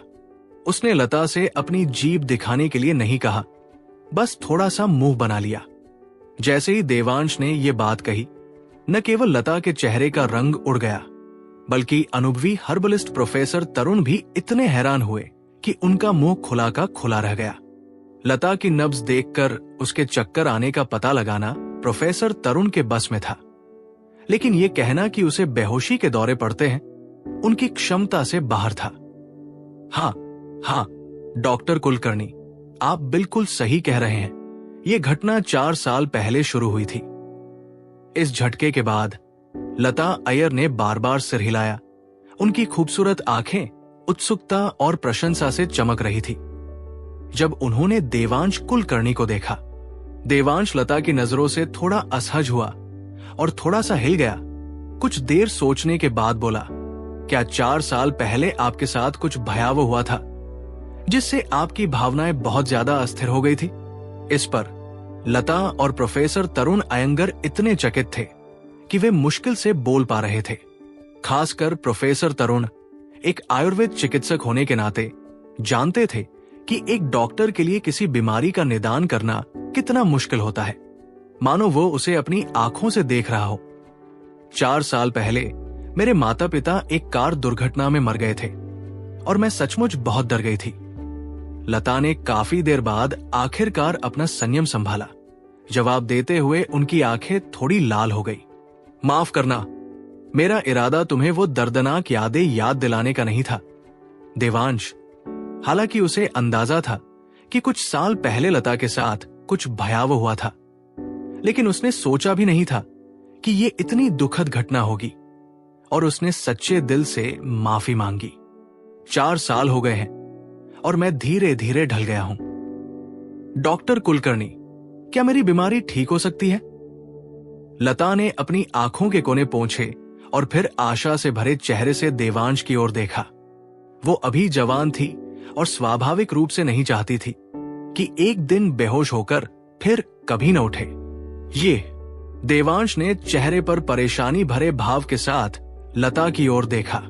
उसने लता से अपनी जीभ दिखाने के लिए नहीं कहा, बस थोड़ा सा मुंह बना लिया। जैसे ही देवांश ने यह बात कही, न केवल लता के चेहरे का रंग उड़ गया, बल्कि अनुभवी हर्बलिस्ट प्रोफेसर तरुण भी इतने हैरान हुए कि उनका मुंह खुला का खुला रह गया। लता की नब्ज देखकर उसके चक्कर आने का पता लगाना प्रोफेसर तरुण के बस में था, लेकिन यह कहना कि उसे बेहोशी के दौरे पड़ते हैं उनकी क्षमता से बाहर था। हाँ, डॉक्टर कुलकर्णी, आप बिल्कुल सही कह रहे हैं। यह घटना 4 साल पहले शुरू हुई थी। इस झटके के बाद लता अय्यर ने बार बार सिर हिलाया। उनकी खूबसूरत आंखें उत्सुकता और प्रशंसा से चमक रही थी। जब उन्होंने देवांश कुलकर्णी को देखा, देवांश लता की नजरों से थोड़ा असहज हुआ और थोड़ा सा हिल गया। कुछ देर सोचने के बाद बोला, क्या 4 साल पहले आपके साथ कुछ भयावह हुआ था जिससे आपकी भावनाएं बहुत ज्यादा अस्थिर हो गई थी? इस पर लता और प्रोफेसर तरुण अयंगर इतने चकित थे कि वे मुश्किल से बोल पा रहे थे। खासकर प्रोफेसर तरुण एक आयुर्वेद चिकित्सक होने के नाते जानते थे कि एक डॉक्टर के लिए किसी बीमारी का निदान करना कितना मुश्किल होता है, मानो वो उसे अपनी आंखों से देख रहा हो। 4 साल पहले मेरे माता पिता एक कार दुर्घटना में मर गए थे और मैं सचमुच बहुत डर गई थी। लता ने काफी देर बाद आखिरकार अपना संयम संभाला। जवाब देते हुए उनकी आंखें थोड़ी लाल हो गई। माफ करना, मेरा इरादा तुम्हें वो दर्दनाक यादें याद दिलाने का नहीं था। देवांश, हालांकि उसे अंदाजा था कि कुछ साल पहले लता के साथ कुछ भयावह हुआ था, लेकिन उसने सोचा भी नहीं था कि ये इतनी दुखद घटना होगी और उसने सच्चे दिल से माफी मांगी। 4 साल हो गए हैं और मैं धीरे धीरे ढल गया हूं। डॉक्टर कुलकर्णी, क्या मेरी बीमारी ठीक हो सकती है? लता ने अपनी आंखों के कोने पोंछे और फिर आशा से भरे चेहरे से देवांश की ओर देखा। वो अभी जवान थी और स्वाभाविक रूप से नहीं चाहती थी कि एक दिन बेहोश होकर फिर कभी न उठे। ये देवांश ने चेहरे पर परेशानी भरे भाव के साथ लता की ओर देखा।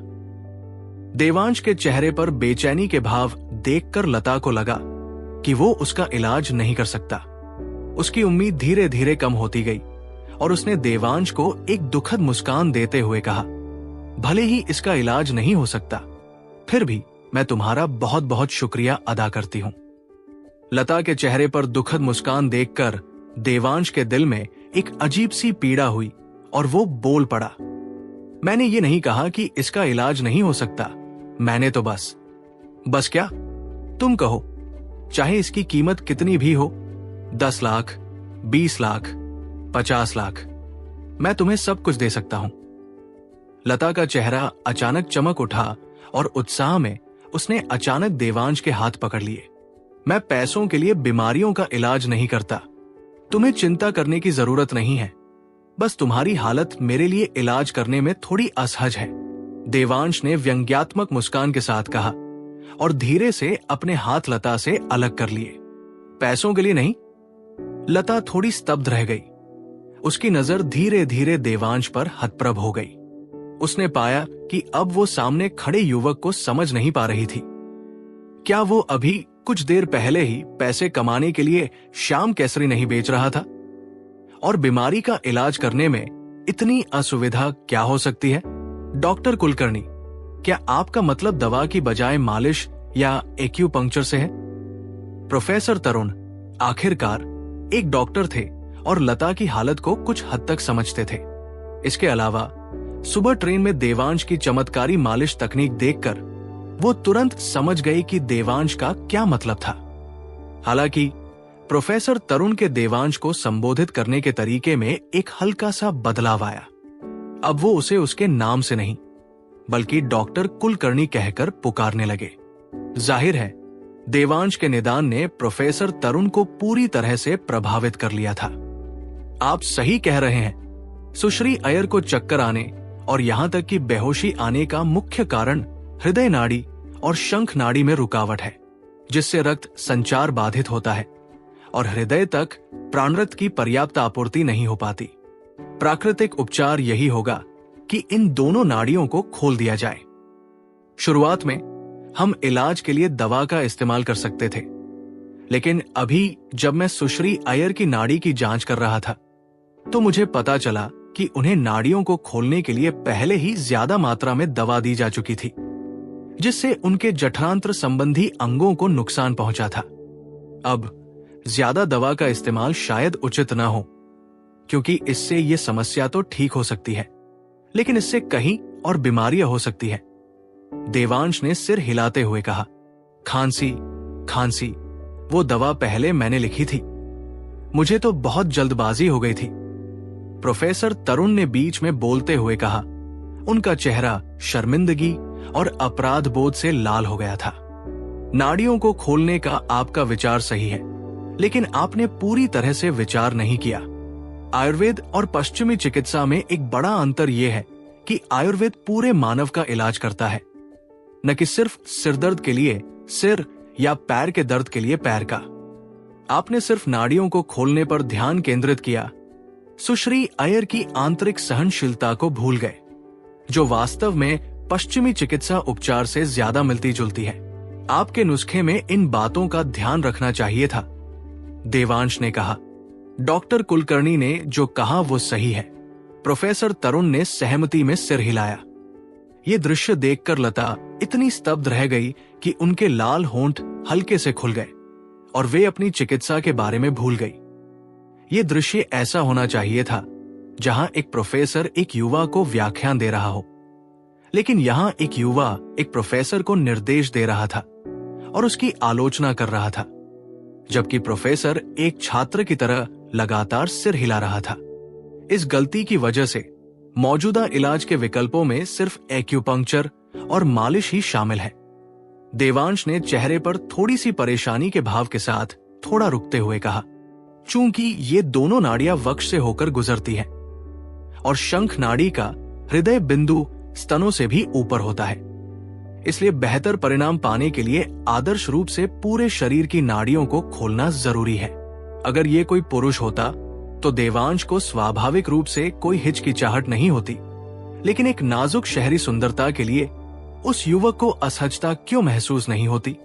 देवांश के चेहरे पर बेचैनी के भाव देखकर लता को लगा कि वो उसका इलाज नहीं कर सकता। उसकी उम्मीद धीरे धीरे कम होती गई और उसने देवांश को एक दुखद मुस्कान देते हुए कहा, भले ही इसका इलाज नहीं हो सकता, फिर भी मैं तुम्हारा बहुत बहुत शुक्रिया अदा करती हूं। लता के चेहरे पर दुखद मुस्कान देखकर देवांश के दिल में एक अजीब सी पीड़ा हुई और वो बोल पड़ा, मैंने ये नहीं कहा कि इसका इलाज नहीं हो सकता। मैंने तो बस क्या, तुम कहो, चाहे इसकी कीमत कितनी भी हो, 10 लाख, 20 लाख, 50 लाख, मैं तुम्हें सब कुछ दे सकता हूं। लता का चेहरा अचानक चमक उठा और उत्साह में उसने अचानक देवांश के हाथ पकड़ लिए। मैं पैसों के लिए बीमारियों का इलाज नहीं करता। तुम्हें चिंता करने की जरूरत नहीं है। बस तुम्हारी हालत मेरे लिए इलाज करने में थोड़ी असहज है। देवांश ने व्यंग्यात्मक मुस्कान के साथ कहा और धीरे से अपने हाथ लता से अलग कर लिए। पैसों के लिए नहीं? लता थोड़ी स्तब्ध रह गई। उसकी नजर धीरे धीरे देवांश पर हतप्रभ हो गई। उसने पाया कि अब वो सामने खड़े युवक को समझ नहीं पा रही थी। क्या वो अभी कुछ देर पहले ही पैसे कमाने के लिए श्याम केसरी नहीं बेच रहा था? और बीमारी का इलाज करने में इतनी असुविधा क्या हो सकती है? डॉक्टर कुलकर्णी, क्या आपका मतलब दवा की बजाय मालिश या एक्यूपंक्चर से है? प्रोफेसर तरुण आखिरकार एक डॉक्टर थे और लता की हालत को कुछ हद तक समझते थे। इसके अलावा सुबह ट्रेन में देवांश की चमत्कारी मालिश तकनीक देखकर वो तुरंत समझ गए कि देवांश का क्या मतलब था। हालांकि प्रोफेसर तरुण के देवांश को संबोधित करने के तरीके में एक हल्का सा बदलाव आया। अब वो उसे उसके नाम से नहीं बल्कि डॉक्टर कुलकर्णी कहकर पुकारने लगे। जाहिर है देवांश के निदान ने प्रोफेसर तरुण को पूरी तरह से प्रभावित कर लिया था। आप सही कह रहे हैं। सुश्री अय्यर को चक्कर आने और यहां तक कि बेहोशी आने का मुख्य कारण हृदय नाड़ी और शंख नाड़ी में रुकावट है, जिससे रक्त संचार बाधित होता है और हृदय तक प्राणरक्त की पर्याप्त आपूर्ति नहीं हो पाती। प्राकृतिक उपचार यही होगा कि इन दोनों नाड़ियों को खोल दिया जाए। शुरुआत में हम इलाज के लिए दवा का इस्तेमाल कर सकते थे, लेकिन अभी जब मैं सुश्री अय्यर की नाड़ी की जांच कर रहा था तो मुझे पता चला कि उन्हें नाड़ियों को खोलने के लिए पहले ही ज्यादा मात्रा में दवा दी जा चुकी थी, जिससे उनके जठरांत्र संबंधी अंगों को नुकसान पहुंचा था। अब ज्यादा दवा का इस्तेमाल शायद उचित न हो, क्योंकि इससे ये समस्या तो ठीक हो सकती है, लेकिन इससे कहीं और बीमारियां हो सकती है। देवांश ने सिर हिलाते हुए कहा, खांसी खांसी, वो दवा पहले मैंने लिखी थी। मुझे तो बहुत जल्दबाजी हो गई थी। प्रोफेसर तरुण ने बीच में बोलते हुए कहा। उनका चेहरा शर्मिंदगी और अपराध बोध से लाल हो गया था। नाड़ियों को खोलने का आपका विचार सही है, लेकिन आपने पूरी तरह से विचार नहीं किया। आयुर्वेद और पश्चिमी चिकित्सा में एक बड़ा अंतर यह है कि आयुर्वेद पूरे मानव का इलाज करता है, न कि सिर्फ सिरदर्द के लिए सिर या पैर के दर्द के लिए पैर का। आपने सिर्फ नाड़ियों को खोलने पर ध्यान केंद्रित किया। सुश्री अय्यर की आंतरिक सहनशीलता को भूल गए, जो वास्तव में पश्चिमी चिकित्सा उपचार से ज्यादा मिलती जुलती है। आपके नुस्खे में इन बातों का ध्यान रखना चाहिए था, देवांश ने कहा। डॉक्टर कुलकर्णी ने जो कहा वो सही है। प्रोफेसर तरुण ने सहमति में सिर हिलाया। ये दृश्य देखकर लता इतनी स्तब्ध रह गई कि उनके लाल होंठ हल्के से खुल गए और वे अपनी चिकित्सा के बारे में भूल गई। ये दृश्य ऐसा होना चाहिए था जहां एक प्रोफेसर एक युवा को व्याख्यान दे रहा हो, लेकिन यहां एक युवा एक प्रोफेसर को निर्देश दे रहा था और उसकी आलोचना कर रहा था, जबकि प्रोफेसर एक छात्र की तरह लगातार सिर हिला रहा था। इस गलती की वजह से मौजूदा इलाज के विकल्पों में सिर्फ एक्यूपंक्चर और मालिश ही शामिल है। देवांश ने चेहरे पर थोड़ी सी परेशानी के भाव के साथ थोड़ा रुकते हुए कहा, चूंकि ये दोनों नाड़ियां वक्ष से होकर गुजरती हैं और शंख नाड़ी का हृदय बिंदु स्तनों से भी ऊपर होता है, इसलिए बेहतर परिणाम पाने के लिए आदर्श रूप से पूरे शरीर की नाड़ियों को खोलना जरूरी है। अगर ये कोई पुरुष होता तो देवांश को स्वाभाविक रूप से कोई हिचकिचाहट नहीं होती, लेकिन एक नाजुक शहरी सुंदरता के लिए उस युवक को असहजता क्यों महसूस नहीं होती?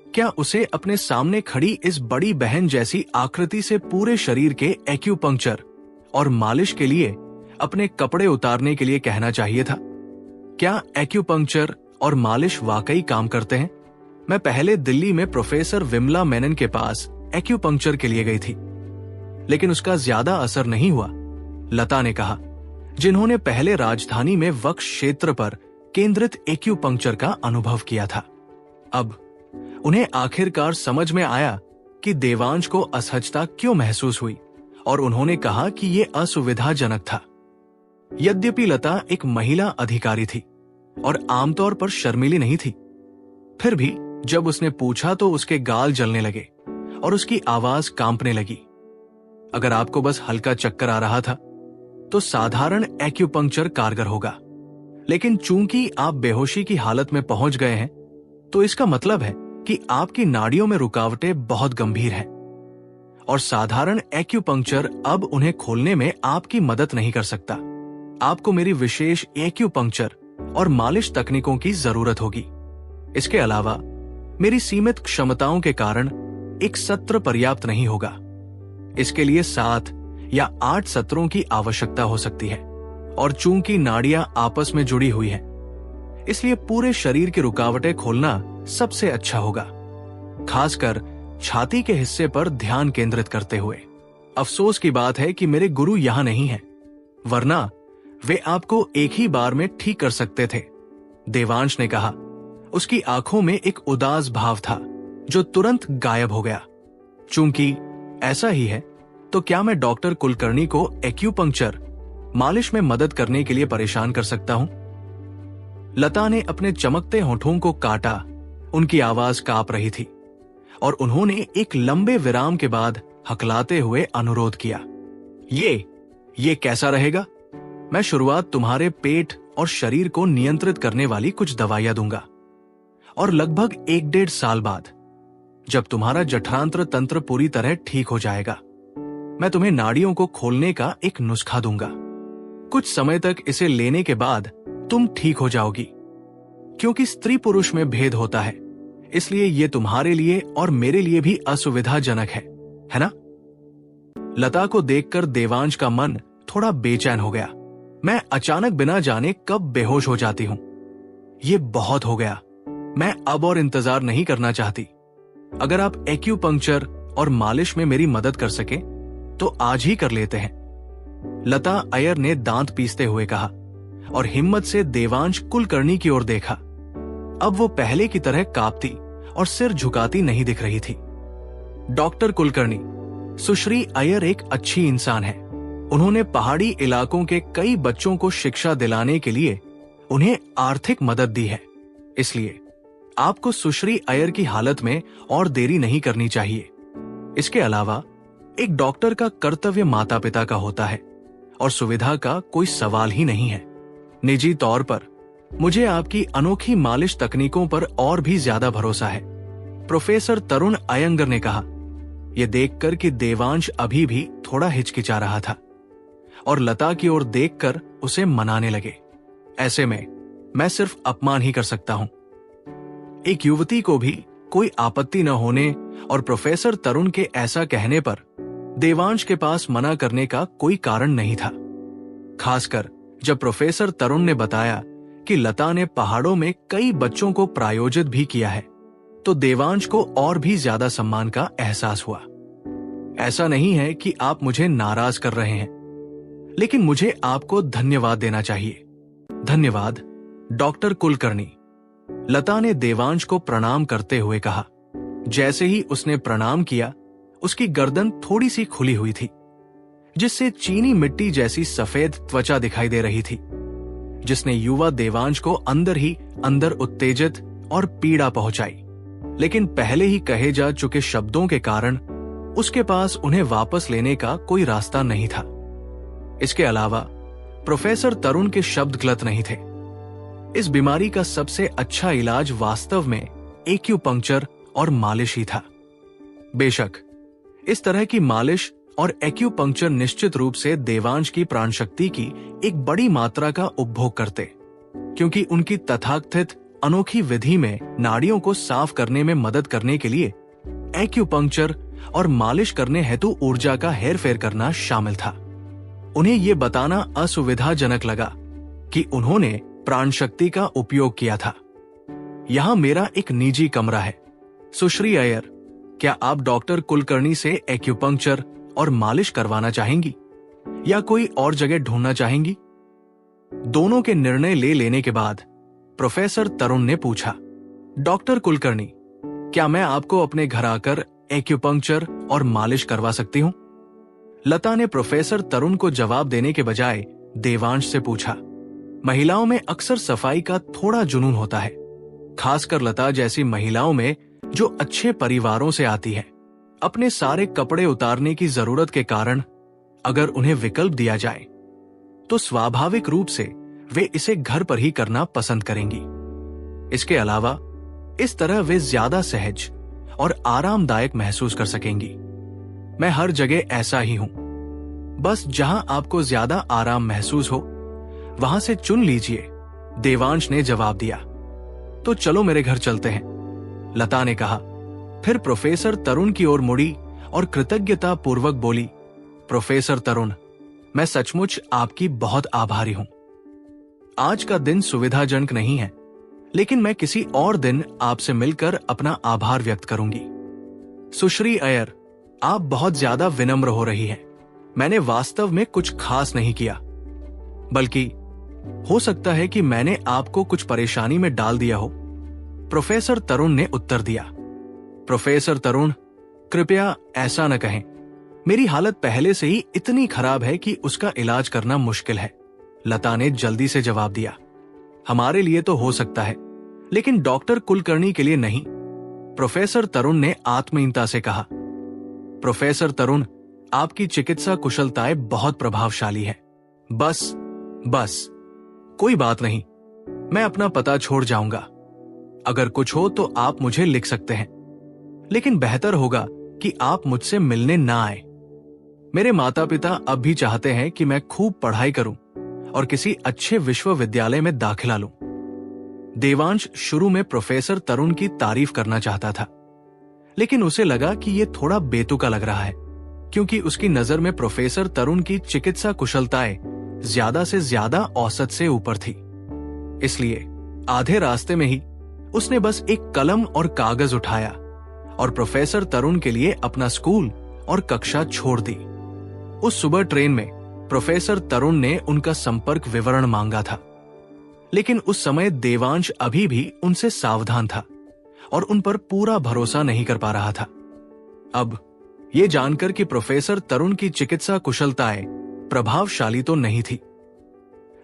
क्या उसे अपने सामने खड़ी इस बड़ी बहन जैसी आकृति से पूरे शरीर के एक्यूपंक्चर और मालिश के लिए अपने कपड़े उतारने के लिए कहना चाहिए था? क्या एक्यूपंक्चर और मालिश वाकई काम करते हैं? मैं पहले दिल्ली में प्रोफेसर विमला मेनन के पास एक्यूपंक्चर के लिए गई थी, लेकिन उसका ज्यादा असर नहीं हुआ, लता ने कहा, जिन्होंने पहले राजधानी में वक्ष क्षेत्र पर केंद्रित एक्यूपंक्चर का अनुभव किया था। अब उन्हें आखिरकार समझ में आया कि देवांश को असहजता क्यों महसूस हुई और उन्होंने कहा कि यह असुविधाजनक था। यद्यपि लता एक महिला अधिकारी थी और आमतौर पर शर्मीली नहीं थी, फिर भी जब उसने पूछा तो उसके गाल जलने लगे और उसकी आवाज कांपने लगी। अगर आपको बस हल्का चक्कर आ रहा था तो साधारण एक्यूपंक्चर कारगर होगा, लेकिन चूंकि आप बेहोशी की हालत में पहुंच गए हैं तो इसका मतलब है कि आपकी नाड़ियों में रुकावटें बहुत गंभीर हैं और साधारण एक्यूपंक्चर अब उन्हें खोलने में आपकी मदद नहीं कर सकता। आपको मेरी विशेष एक्यूपंक्चर और मालिश तकनीकों की जरूरत होगी। इसके अलावा मेरी सीमित क्षमताओं के कारण एक सत्र पर्याप्त नहीं होगा। इसके लिए 7 या 8 सत्रों की आवश्यकता हो सकती है, और चूंकि नाड़ियां आपस में जुड़ी हुई हैं, इसलिए पूरे शरीर की रुकावटें खोलना सबसे अच्छा होगा, खासकर छाती के हिस्से पर ध्यान केंद्रित करते हुए। अफसोस की बात है कि मेरे गुरु यहां नहीं हैं, वरना वे आपको एक ही बार में ठीक कर सकते थे, देवांश ने कहा। उसकी आंखों में एक उदास भाव था जो तुरंत गायब हो गया। चूंकि ऐसा ही है, तो क्या मैं डॉक्टर कुलकर्णी को एक्यूपंक्चर मालिश में मदद करने के लिए परेशान कर सकता हूं? लता ने अपने चमकते होठों को काटा। उनकी आवाज कांप रही थी और उन्होंने एक लंबे विराम के बाद हकलाते हुए अनुरोध किया, ये कैसा रहेगा? मैं शुरुआत तुम्हारे पेट और शरीर को नियंत्रित करने वाली कुछ दवाइयां दूंगा, और लगभग 1-1.5 साल बाद, जब तुम्हारा जठरांत्र तंत्र पूरी तरह ठीक हो जाएगा, मैं तुम्हें नाड़ियों को खोलने का एक नुस्खा दूंगा। कुछ समय तक इसे लेने के बाद तुम ठीक हो जाओगी। क्योंकि स्त्री पुरुष में भेद होता है, इसलिए यह तुम्हारे लिए और मेरे लिए भी असुविधाजनक है ना? लता को देखकर देवांश का मन थोड़ा बेचैन हो गया। मैं अचानक बिना जाने कब बेहोश हो जाती हूं। यह बहुत हो गया। मैं अब और इंतजार नहीं करना चाहती। अगर आप एक्यूपंक्चर और मालिश में मेरी मदद कर सके तो आज ही कर लेते हैं, लता अय्यर ने दांत पीसते हुए कहा, और हिम्मत से देवांश कुलकर्णी की ओर देखा। अब वो पहले की तरह कांपती और सिर झुकाती नहीं दिख रही थी। डॉक्टर कुलकर्णी, सुश्री अय्यर एक अच्छी इंसान है। उन्होंने पहाड़ी इलाकों के कई बच्चों को शिक्षा दिलाने के लिए उन्हें आर्थिक मदद दी है, इसलिए आपको सुश्री अय्यर की हालत में और देरी नहीं करनी चाहिए। इसके अलावा एक डॉक्टर का कर्तव्य माता पिता का होता है, और सुविधा का कोई सवाल ही नहीं है। निजी तौर पर मुझे आपकी अनोखी मालिश तकनीकों पर और भी ज्यादा भरोसा है, प्रोफेसर तरुण अयंगर ने कहा, यह देखकर कि देवांश अभी भी थोड़ा हिचकिचा रहा था, और लता की ओर देखकर उसे मनाने लगे। ऐसे में मैं सिर्फ अपमान ही कर सकता हूं। एक युवती को भी कोई आपत्ति न होने और प्रोफेसर तरुण के ऐसा कहने पर देवांश के पास मना करने का कोई कारण नहीं था। खासकर जब प्रोफेसर तरुण ने बताया कि लता ने पहाड़ों में कई बच्चों को प्रायोजित भी किया है, तो देवांश को और भी ज्यादा सम्मान का एहसास हुआ। ऐसा नहीं है कि आप मुझे नाराज कर रहे हैं, लेकिन मुझे आपको धन्यवाद देना चाहिए। धन्यवाद डॉक्टर कुलकर्णी, लता ने देवांश को प्रणाम करते हुए कहा। जैसे ही उसने प्रणाम किया, उसकी गर्दन थोड़ी सी खुली हुई थी, जिससे चीनी मिट्टी जैसी सफेद त्वचा दिखाई दे रही थी, जिसने युवा देवांश को अंदर ही अंदर उत्तेजित और पीड़ा पहुंचाई। लेकिन पहले ही कहे जा चुके शब्दों के कारण उसके पास उन्हें वापस लेने का कोई रास्ता नहीं था। इसके अलावा प्रोफेसर तरुण के शब्द गलत नहीं थे। इस बीमारी का सबसे अच्छा इलाज वास्तव में एक्यूपंक्चर और मालिश ही था। बेशक इस तरह की मालिश और एक्यूपंक्चर निश्चित रूप से देवांश की प्राण शक्ति की एक बड़ी मात्रा का उपभोग करते, क्योंकि उनकी तथाकथित अनोखी विधि में नाड़ियों को साफ करने में मदद करने के लिए एक्यूपंक्चर और मालिश करने हेतु ऊर्जा का हेरफेर करना शामिल था। उन्हें यह बताना असुविधाजनक लगा कि उन्होंने प्राण शक्ति का उपयोग किया था। यहां मेरा एक निजी कमरा है। सुश्री अय्यर, क्या आप डॉक्टर कुलकर्णी से एक्यूपंक्चर और मालिश करवाना चाहेंगी या कोई और जगह ढूंढना चाहेंगी? दोनों के निर्णय लेने के बाद प्रोफेसर तरुण ने पूछा, डॉक्टर कुलकर्णी, क्या मैं आपको अपने घर आकर एक्यूपंक्चर और मालिश करवा सकती हूं? लता ने प्रोफेसर तरुण को जवाब देने के बजाय देवांश से पूछा। महिलाओं में अक्सर सफाई का थोड़ा जुनून होता है, खासकर लता जैसी महिलाओं में जो अच्छे परिवारों से आती है। अपने सारे कपड़े उतारने की जरूरत के कारण अगर उन्हें विकल्प दिया जाए तो स्वाभाविक रूप से वे इसे घर पर ही करना पसंद करेंगी। इसके अलावा इस तरह वे ज्यादा सहज और आरामदायक महसूस कर सकेंगी। मैं हर जगह ऐसा ही हूं, बस जहां आपको ज्यादा आराम महसूस हो वहां से चुन लीजिए, देवांश ने जवाब दिया। तो चलो मेरे घर चलते हैं। लता ने कहा। फिर प्रोफेसर तरुण की ओर मुड़ी और कृतज्ञता पूर्वक बोली, प्रोफेसर तरुण, मैं सचमुच आपकी बहुत आभारी हूं। आज का दिन सुविधाजनक नहीं है, लेकिन मैं किसी और दिन आपसे मिलकर अपना आभार व्यक्त करूंगी। सुश्री अय्यर, आप बहुत ज्यादा विनम्र हो रही हैं। मैंने वास्तव में कुछ खास नहीं किया, बल्कि हो सकता है कि मैंने आपको कुछ परेशानी में डाल दिया हो। प्रोफेसर तरुण ने उत्तर दिया। प्रोफेसर तरुण, कृपया ऐसा न कहें। मेरी हालत पहले से ही इतनी खराब है कि उसका इलाज करना मुश्किल है, लता ने जल्दी से जवाब दिया। हमारे लिए तो हो सकता है, लेकिन डॉक्टर कुलकर्णी के लिए नहीं, प्रोफेसर तरुण ने आत्मीयता से कहा। प्रोफेसर तरुण, आपकी चिकित्सा कुशलताएं बहुत प्रभावशाली है। बस कोई बात नहीं, मैं अपना पता छोड़ जाऊंगा। अगर कुछ हो तो आप मुझे लिख सकते हैं, लेकिन बेहतर होगा कि आप मुझसे मिलने ना आए। मेरे माता पिता अब भी चाहते हैं कि मैं खूब पढ़ाई करूं और किसी अच्छे विश्वविद्यालय में दाखिला लूं। देवांश शुरू में प्रोफेसर तरुण की तारीफ करना चाहता था, लेकिन उसे लगा कि यह थोड़ा बेतुका लग रहा है, क्योंकि उसकी नजर में प्रोफेसर तरुण की चिकित्सा कुशलताएं ज्यादा से ज्यादा औसत से ऊपर थी। इसलिए आधे रास्ते में ही उसने बस एक कलम और कागज उठाया और प्रोफेसर तरुण के लिए अपना स्कूल और कक्षा छोड़ दी। उस सुबह ट्रेन में प्रोफेसर तरुण ने उनका संपर्क विवरण मांगा था, लेकिन उस समय देवांश अभी भी उनसे सावधान था और उन पर पूरा भरोसा नहीं कर पा रहा था। अब ये जानकर कि प्रोफेसर तरुण की चिकित्सा कुशलताएं प्रभावशाली तो नहीं थी,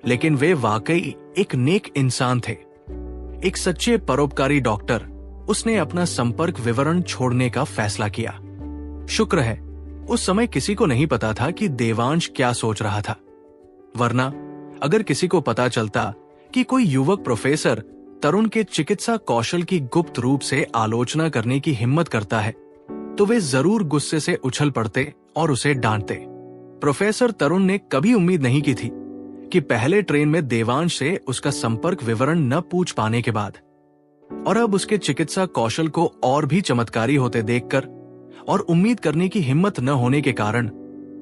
लेकिन वे वाकई एक नेक इंसान थे, एक सच्चे परोपकारी डॉक्टर, उसने अपना संपर्क विवरण छोड़ने का फैसला किया। शुक्र है उस समय किसी को नहीं पता था कि देवांश क्या सोच रहा था, वरना अगर किसी को पता चलता कि कोई युवक प्रोफेसर तरुण के चिकित्सा कौशल की गुप्त रूप से आलोचना करने की हिम्मत करता है, तो वे जरूर गुस्से से उछल पड़ते और उसे डांटते। प्रोफेसर तरुण ने कभी उम्मीद नहीं की थी कि पहले ट्रेन में देवांश से उसका संपर्क विवरण न पूछ पाने के बाद और अब उसके चिकित्सा कौशल को और भी चमत्कारी होते देखकर और उम्मीद करने की हिम्मत न होने के कारण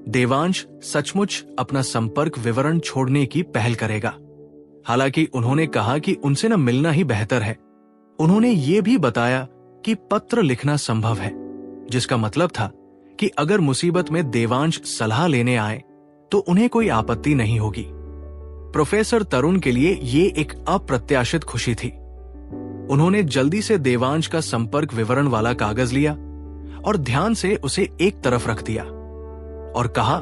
देवांश सचमुच अपना संपर्क विवरण छोड़ने की पहल करेगा। हालांकि उन्होंने कहा कि उनसे न मिलना ही बेहतर है। उन्होंने ये भी बताया कि पत्र लिखना संभव है, जिसका मतलब था कि अगर मुसीबत में देवांश सलाह लेने आए तो उन्हें कोई आपत्ति नहीं होगी। प्रोफेसर तरुण के लिए ये एक अप्रत्याशित खुशी थी। उन्होंने जल्दी से देवांश का संपर्क विवरण वाला कागज लिया और ध्यान से उसे एक तरफ रख दिया और कहा,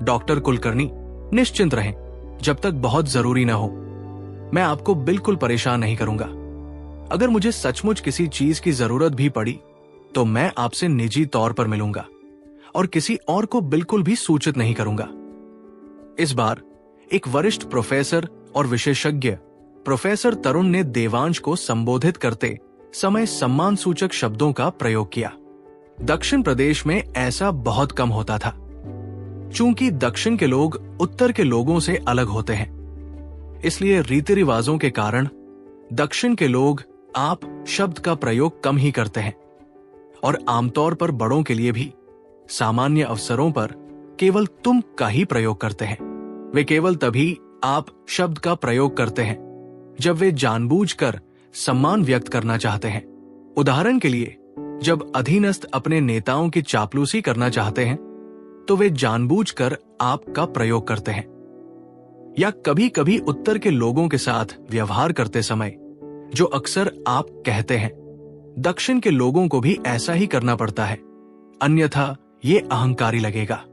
डॉक्टर कुलकर्णी, निश्चिंत रहें, जब तक बहुत जरूरी न हो। मैं आपको बिल्कुल परेशान नहीं करूंगा। अगर मुझे सचमुच किसी चीज की जरूरत भी पड़ी तो मैं आपसे निजी तौर पर मिलूंगा और किसी और को बिल्कुल भी सूचित नहीं करूंगा। इस बार एक वरिष्ठ प्रोफेसर और विशेषज्ञ प्रोफेसर तरुण ने देवांश को संबोधित करते समय सम्मान सूचक शब्दों का प्रयोग किया। दक्षिण प्रदेश में ऐसा बहुत कम होता था, चूंकि दक्षिण के लोग उत्तर के लोगों से अलग होते हैं, इसलिए रीति रिवाजों के कारण दक्षिण के लोग आप शब्द का प्रयोग कम ही करते हैं और आमतौर पर बड़ों के लिए भी सामान्य अवसरों पर केवल तुम का ही प्रयोग करते हैं। वे केवल तभी आप शब्द का प्रयोग करते हैं जब वे जानबूझकर सम्मान व्यक्त करना चाहते हैं। उदाहरण के लिए, जब अधीनस्थ अपने नेताओं की चापलूसी करना चाहते हैं तो वे जानबूझकर आप का प्रयोग करते हैं। या कभी कभी उत्तर के लोगों के साथ व्यवहार करते समय जो अक्सर आप कहते हैं, दक्षिण के लोगों को भी ऐसा ही करना पड़ता है, अन्यथा ये अहंकारी लगेगा।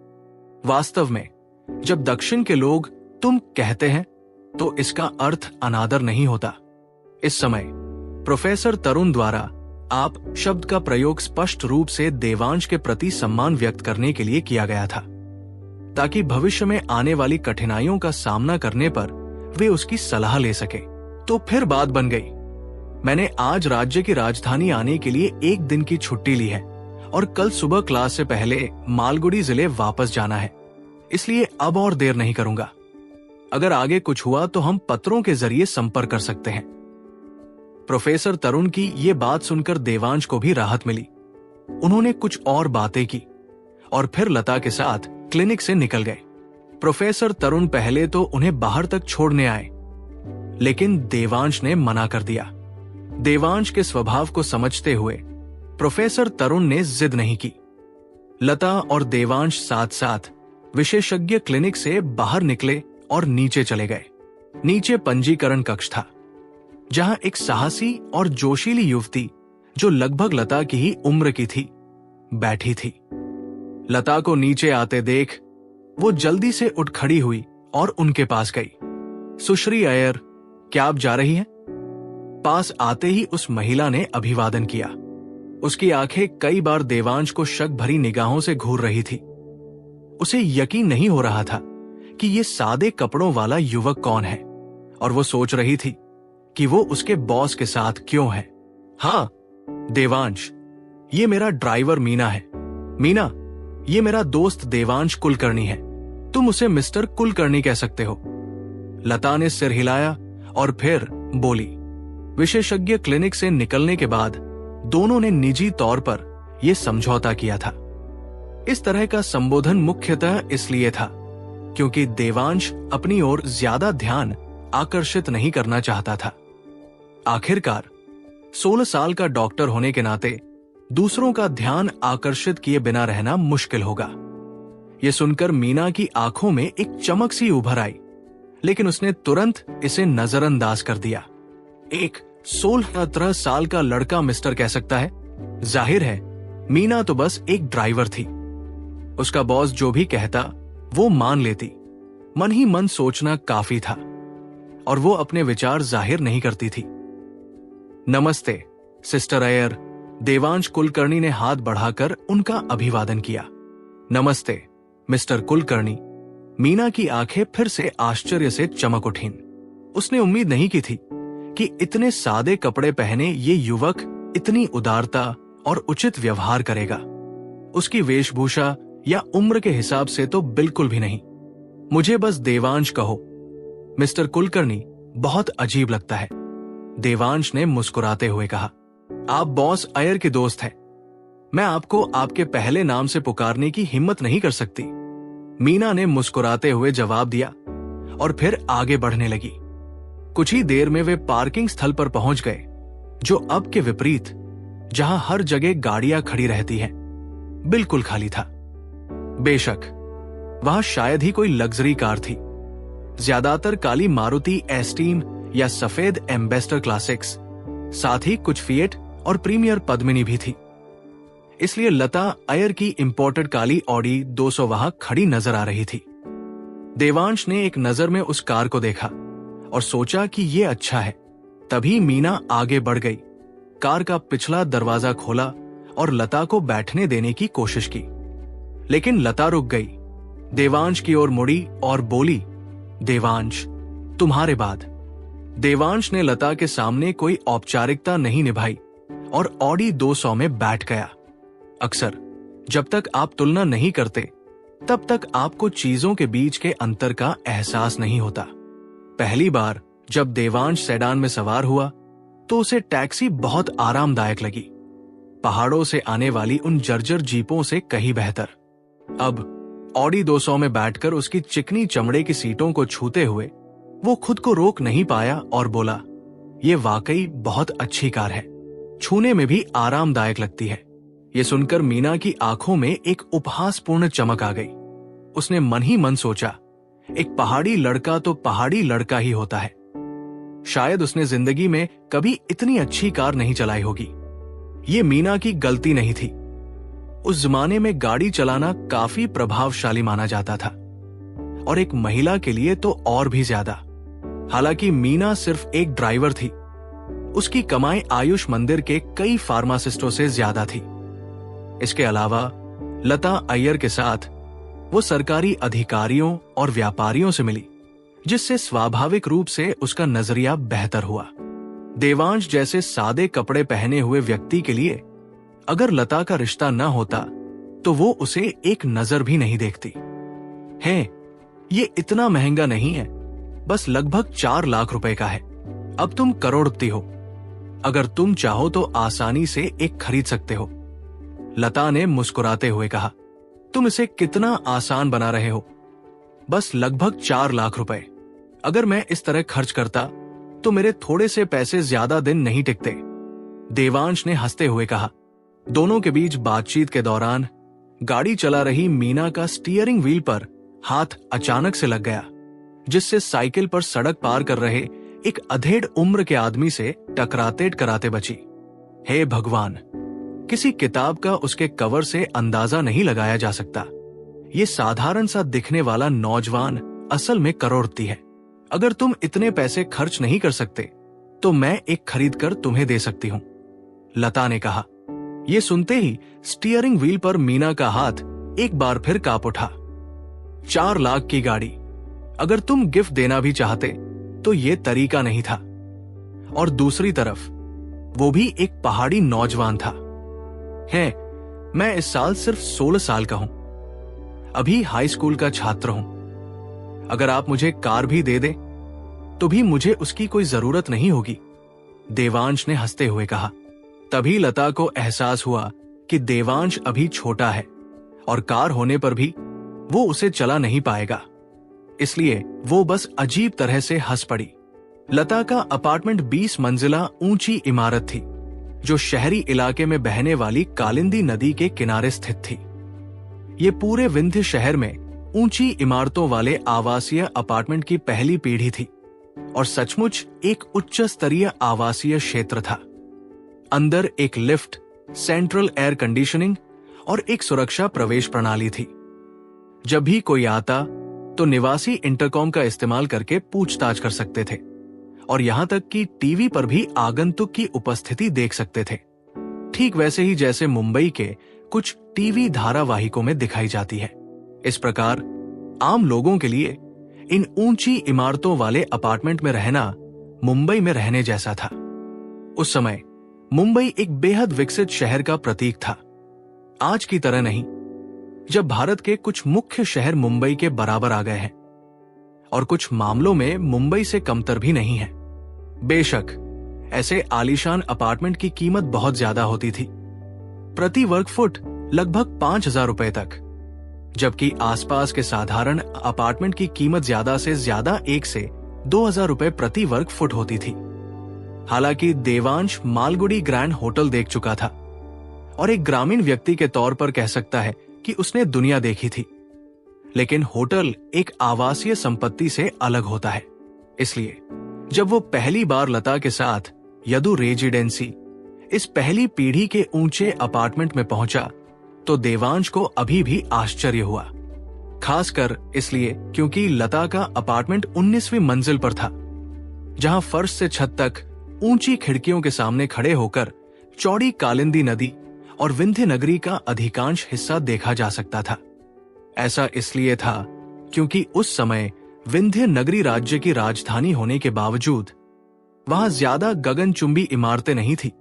वास्तव में जब दक्षिण के लोग तुम कहते हैं तो इसका अर्थ अनादर नहीं होता। इस समय प्रोफेसर तरुण द्वारा आप शब्द का प्रयोग स्पष्ट रूप से देवांश के प्रति सम्मान व्यक्त करने के लिए किया गया था, ताकि भविष्य में आने वाली कठिनाइयों का सामना करने पर वे उसकी सलाह ले सके। तो फिर बात बन गई। मैंने आज राज्य की राजधानी आने के लिए एक दिन की छुट्टी ली है और कल सुबह क्लास से पहले मालगुडी जिले वापस जाना है, इसलिए अब और देर नहीं करूंगा। अगर आगे कुछ हुआ तो हम पत्रों के जरिए संपर्क कर सकते हैं। प्रोफेसर तरुण की ये बात सुनकर देवांश को भी राहत मिली। उन्होंने कुछ और बातें की और फिर लता के साथ क्लिनिक से निकल गए। प्रोफेसर तरुण पहले तो उन्हें बाहर तक छोड़ने आए, लेकिन देवांश ने मना कर दिया। देवांश के स्वभाव को समझते हुए प्रोफेसर तरुण ने जिद नहीं की। लता और देवांश साथ साथ विशेषज्ञ क्लिनिक से बाहर निकले और नीचे चले गए। नीचे पंजीकरण कक्ष था, जहां एक साहसी और जोशीली युवती, जो लगभग लता की ही उम्र की थी, बैठी थी। लता को नीचे आते देख वो जल्दी से उठ खड़ी हुई और उनके पास गई। सुश्री अय्यर, क्या आप जा रही हैं? पास आते ही उस महिला ने अभिवादन किया। उसकी आंखें कई बार देवांश को शक भरी निगाहों से घूर रही थी। उसे यकीन नहीं हो रहा था कि ये सादे कपड़ों वाला युवक कौन है, और वो सोच रही थी कि वो उसके बॉस के साथ क्यों है। हाँ देवांश, ये मेरा ड्राइवर मीना है। मीना, ये मेरा दोस्त देवांश कुलकर्णी है। तुम उसे मिस्टर कुलकर्णी कह सकते हो। लता ने सिर हिलाया और फिर बोली। विशेषज्ञ क्लिनिक से निकलने के बाद दोनों ने निजी तौर पर यह समझौता किया था। इस तरह का संबोधन मुख्यतः इसलिए था क्योंकि देवांश अपनी ओर ज्यादा ध्यान आकर्षित नहीं करना चाहता था। आखिरकार 16 साल का डॉक्टर होने के नाते दूसरों का ध्यान आकर्षित किए बिना रहना मुश्किल होगा। यह सुनकर मीना की आंखों में एक चमक सी उभर आई, लेकिन उसने तुरंत इसे नजरअंदाज कर दिया। एक 16-17 साल का लड़का मिस्टर कह सकता है? जाहिर है मीना तो बस एक ड्राइवर थी। उसका बॉस जो भी कहता वो मान लेती। मन ही मन सोचना काफी था, और वो अपने विचार जाहिर नहीं करती थी। नमस्ते सिस्टर अय्यर। देवांश कुलकर्णी ने हाथ बढ़ाकर उनका अभिवादन किया। नमस्ते मिस्टर कुलकर्णी। मीना की आंखें फिर से आश्चर्य से चमक उठीं। उसने उम्मीद नहीं की थी कि इतने सादे कपड़े पहने ये युवक इतनी उदारता और उचित व्यवहार करेगा। उसकी वेशभूषा या उम्र के हिसाब से तो बिल्कुल भी नहीं। मुझे बस देवांश कहो। मिस्टर कुलकर्णी बहुत अजीब लगता है, देवांश ने मुस्कुराते हुए कहा। आप बॉस अय्यर के दोस्त हैं। मैं आपको आपके पहले नाम से पुकारने की हिम्मत नहीं कर सकती, मीना ने मुस्कुराते हुए जवाब दिया और फिर आगे बढ़ने लगी। कुछ ही देर में वे पार्किंग स्थल पर पहुंच गए, जो अब के विपरीत, जहां हर जगह गाड़ियां खड़ी रहती हैं, बिल्कुल खाली था। बेशक वहां शायद ही कोई लग्जरी कार थी। ज्यादातर काली मारुति एस्टीम या सफेद एम्बेसडर क्लासिक्स, साथ ही कुछ फिएट और प्रीमियर पद्मिनी भी थी। इसलिए लता अय्यर की इंपोर्टेड काली ऑडी 200 वहां खड़ी नजर आ रही थी। देवांश ने एक नजर में उस कार को देखा और सोचा कि यह अच्छा है। तभी मीना आगे बढ़ गई, कार का पिछला दरवाजा खोला और लता को बैठने देने की कोशिश की, लेकिन लता रुक गई। देवांश की ओर मुड़ी और बोली, देवांश तुम्हारे बाद। देवांश ने लता के सामने कोई औपचारिकता नहीं निभाई और ऑडी 200 में बैठ गया। अक्सर जब तक आप तुलना नहीं करते, तब तक आपको चीजों के बीच के अंतर का एहसास नहीं होता। पहली बार जब देवांश सेडान में सवार हुआ तो उसे टैक्सी बहुत आरामदायक लगी, पहाड़ों से आने वाली उन जर्जर जीपों से कहीं बेहतर। अब ऑडी 200 में बैठकर उसकी चिकनी चमड़े की सीटों को छूते हुए वो खुद को रोक नहीं पाया और बोला, ये वाकई बहुत अच्छी कार है, छूने में भी आरामदायक लगती है। ये सुनकर मीना की आंखों में एक उपहासपूर्ण चमक आ गई। उसने मन ही मन सोचा, एक पहाड़ी लड़का तो पहाड़ी लड़का ही होता है। शायद उसने जिंदगी में कभी इतनी अच्छी कार नहीं चलाई होगी। ये मीना की गलती नहीं थी। उस जमाने में गाड़ी चलाना काफी प्रभावशाली माना जाता था, और एक महिला के लिए तो और भी ज्यादा। हालांकि मीना सिर्फ एक ड्राइवर थी, उसकी कमाई आयुष मंदिर के कई फार्मासिस्टों से ज्यादा थी। इसके अलावा लता अय्यर के साथ वो सरकारी अधिकारियों और व्यापारियों से मिली, जिससे स्वाभाविक रूप से उसका नजरिया बेहतर हुआ। देवांश जैसे सादे कपड़े पहने हुए व्यक्ति के लिए अगर लता का रिश्ता न होता तो वो उसे एक नजर भी नहीं देखती। है, ये इतना महंगा नहीं है, बस लगभग 4 लाख रुपए का है। अब तुम करोड़पति हो। अगर तुम चाहो तो आसानी से एक खरीद सकते हो। लता ने मुस्कुराते हुए कहा, तुम इसे कितना आसान बना रहे हो। बस लगभग 4 लाख रुपए। अगर मैं इस तरह खर्च करता तो मेरे थोड़े से पैसे ज्यादा दिन नहीं टिकते। देवांश ने हंसते हुए कहा। दोनों के बीच बातचीत के दौरान गाड़ी चला रही मीना का स्टीयरिंग व्हील पर हाथ अचानक से लग गया, जिससे साइकिल पर सड़क पार कर रहे एक अधेड़ उम्र के आदमी से टकराते टकराते बची। हे भगवान, किसी किताब का उसके कवर से अंदाजा नहीं लगाया जा सकता। ये साधारण सा दिखने वाला नौजवान असल में करोड़पति है। अगर तुम इतने पैसे खर्च नहीं कर सकते तो मैं एक खरीद कर तुम्हें दे सकती हूं, लता ने कहा। यह सुनते ही स्टीयरिंग व्हील पर मीना का हाथ एक बार फिर कांप उठा। 4 लाख की गाड़ी, अगर तुम गिफ्ट देना भी चाहते तो यह तरीका नहीं था। और दूसरी तरफ वो भी एक पहाड़ी नौजवान था। मैं इस साल सिर्फ 16 साल का हूं, अभी हाई स्कूल का छात्र हूं। अगर आप मुझे कार भी दे दें तो भी मुझे उसकी कोई जरूरत नहीं होगी, देवांश ने हंसते हुए कहा। तभी लता को एहसास हुआ कि देवांश अभी छोटा है और कार होने पर भी वो उसे चला नहीं पाएगा, इसलिए वो बस अजीब तरह से हंस पड़ी। लता का अपार्टमेंट 20 मंजिला ऊंची इमारत थी, जो शहरी इलाके में बहने वाली कालिंदी नदी के किनारे स्थित थी। ये पूरे विंध्य शहर में ऊंची इमारतों वाले आवासीय अपार्टमेंट की पहली पीढ़ी थी और सचमुच एक उच्च स्तरीय आवासीय क्षेत्र था। अंदर एक लिफ्ट, सेंट्रल एयर कंडीशनिंग और एक सुरक्षा प्रवेश प्रणाली थी। जब भी कोई आता तो निवासी इंटरकॉम का इस्तेमाल करके पूछताछ कर सकते थे और यहां तक कि टीवी पर भी आगंतुक की उपस्थिति देख सकते थे, ठीक वैसे ही जैसे मुंबई के कुछ टीवी धारावाहिकों में दिखाई जाती है। इस प्रकार आम लोगों के लिए इन ऊंची इमारतों वाले अपार्टमेंट में रहना मुंबई में रहने जैसा था। उस समय मुंबई एक बेहद विकसित शहर का प्रतीक था। आज की तरह नहीं, जब भारत के कुछ मुख्य शहर मुंबई के बराबर आ गए हैं और कुछ मामलों में मुंबई से कमतर भी नहीं है। बेशक ऐसे आलीशान अपार्टमेंट की कीमत बहुत ज्यादा होती थी, प्रति वर्ग फुट लगभग 5,000 रुपए तक, जबकि आसपास के साधारण अपार्टमेंट की कीमत ज्यादा से ज्यादा 1 से 2,000 रुपए प्रति वर्ग फुट होती थी। हालांकि देवांश मालगुडी ग्रैंड होटल देख चुका था और एक ग्रामीण व्यक्ति के तौर पर कह सकता है कि उसने दुनिया देखी थी, लेकिन होटल एक आवासीय संपत्ति से अलग होता है। इसलिए जब वो पहली बार लता के साथ यदु रेजिडेंसी, इस पहली पीढ़ी के ऊंचे अपार्टमेंट में पहुंचा तो देवांश को अभी भी आश्चर्य हुआ, खासकर इसलिए क्योंकि लता का अपार्टमेंट 19वीं मंजिल पर था, जहां फर्श से छत तक ऊंची खिड़कियों के सामने खड़े होकर चौड़ी कालिंदी नदी और विंध्य नगरी का अधिकांश हिस्सा देखा जा सकता था। ऐसा इसलिए था क्योंकि उस समय विंध्य नगरी राज्य की राजधानी होने के बावजूद वहां ज्यादा गगनचुंबी इमारतें नहीं थी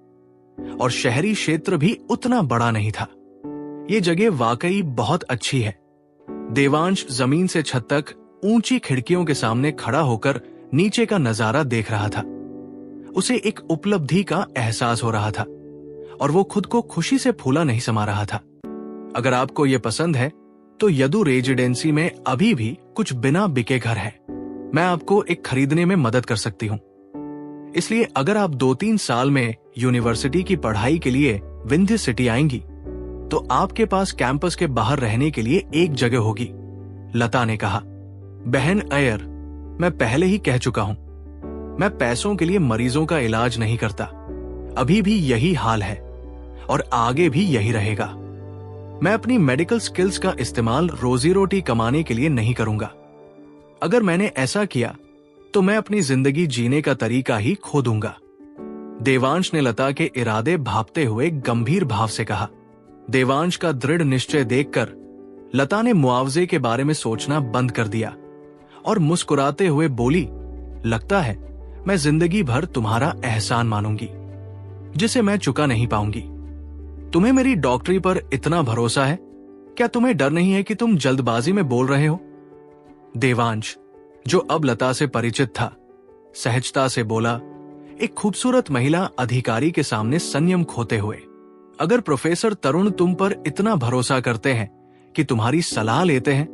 और शहरी क्षेत्र भी उतना बड़ा नहीं था। ये जगह वाकई बहुत अच्छी है। देवांश जमीन से छत तक ऊंची खिड़कियों के सामने खड़ा होकर नीचे का नजारा देख रहा था। उसे एक उपलब्धि का एहसास हो रहा था और वो खुद को खुशी से फूला नहीं समा रहा था। अगर आपको ये पसंद है तो यदु रेजिडेंसी में अभी भी कुछ बिना बिके घर हैं। मैं आपको एक खरीदने में मदद कर सकती हूँ। इसलिए अगर आप 2-3 साल में यूनिवर्सिटी की पढ़ाई के लिए विंध्य सिटी आएंगी तो आपके पास कैंपस के बाहर रहने के लिए एक जगह होगी, लता ने कहा। बहन अय्यर, मैं पहले ही कह चुका हूं, मैं पैसों के लिए मरीजों का इलाज नहीं करता। अभी भी यही हाल है और आगे भी यही रहेगा। मैं अपनी मेडिकल स्किल्स का इस्तेमाल रोजी रोटी कमाने के लिए नहीं करूंगा। अगर मैंने ऐसा किया तो मैं अपनी जिंदगी जीने का तरीका ही खो दूंगा। देवांश ने लता के इरादे भांपते हुए गंभीर भाव से कहा। देवांश का दृढ़ निश्चय देखकर लता ने मुआवजे के बारे में सोचना बंद कर दिया और मुस्कुराते हुए बोली, लगता है मैं जिंदगी भर तुम्हारा एहसान मानूंगी, जिसे मैं चुका नहीं पाऊंगी। तुम्हें मेरी डॉक्टरी पर इतना भरोसा है? क्या तुम्हें डर नहीं है कि तुम जल्दबाजी में बोल रहे हो? देवांश, जो अब लता से परिचित था, सहजता से बोला, एक खूबसूरत महिला अधिकारी के सामने संयम खोते हुए। अगर प्रोफेसर तरुण तुम पर इतना भरोसा करते हैं कि तुम्हारी सलाह लेते हैं,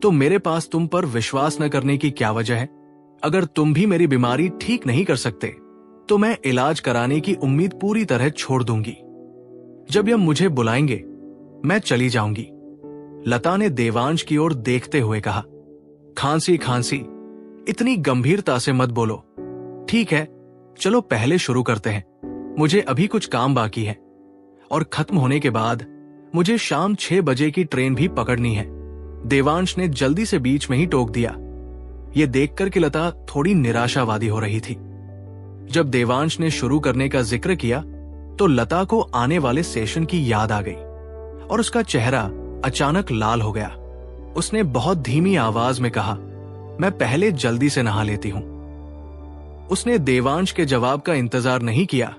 तो मेरे पास तुम पर विश्वास न करने की क्या वजह है? अगर तुम भी मेरी बीमारी ठीक नहीं कर सकते, तो मैं इलाज कराने की उम्मीद पूरी तरह छोड़ दूंगी। जब यह मुझे बुलाएंगे, मैं चली जाऊंगी। लता ने देवांश की ओर देखते हुए कहा। खांसी खांसी, इतनी गंभीरता से मत बोलो। ठीक है, चलो पहले शुरू करते हैं। मुझे अभी कुछ काम बाकी है और खत्म होने के बाद मुझे शाम 6 बजे की ट्रेन भी पकड़नी है। देवांश ने जल्दी से बीच में ही टोक दिया। यह देखकर कि लता थोड़ी निराशावादी हो रही थी। जब देवांश ने शुरू करने का जिक्र किया, तो लता को आने वाले सेशन की याद आ गई और उसका चेहरा अचानक लाल हो गया। उसने बहुत धीमी आवाज में कहा, मैं पहले जल्दी से नहा लेती हूं। उसने देवांश के जवाब का इंतजार नहीं किया।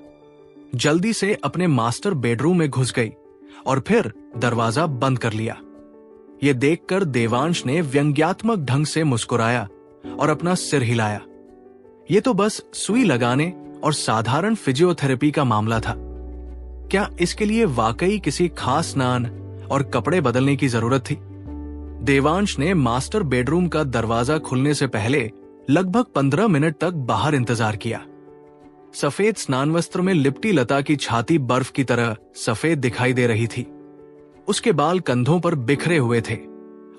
जल्दी से अपने मास्टर बेडरूम में घुस गई और फिर दरवाजा बंद कर लिया। यह देखकर देवांश ने व्यंग्यात्मक ढंग से मुस्कुराया और अपना सिर हिलाया। यह तो बस सुई लगाने और साधारण फिजियोथेरेपी का मामला था। क्या इसके लिए वाकई किसी खास स्नान और कपड़े बदलने की जरूरत थी? देवांश ने मास्टर बेडरूम का दरवाजा खुलने से पहले लगभग 15 मिनट तक बाहर इंतजार किया। सफेद स्नान वस्त्र में लिपटी लता की छाती बर्फ की तरह सफेद दिखाई दे रही थी। उसके बाल कंधों पर बिखरे हुए थे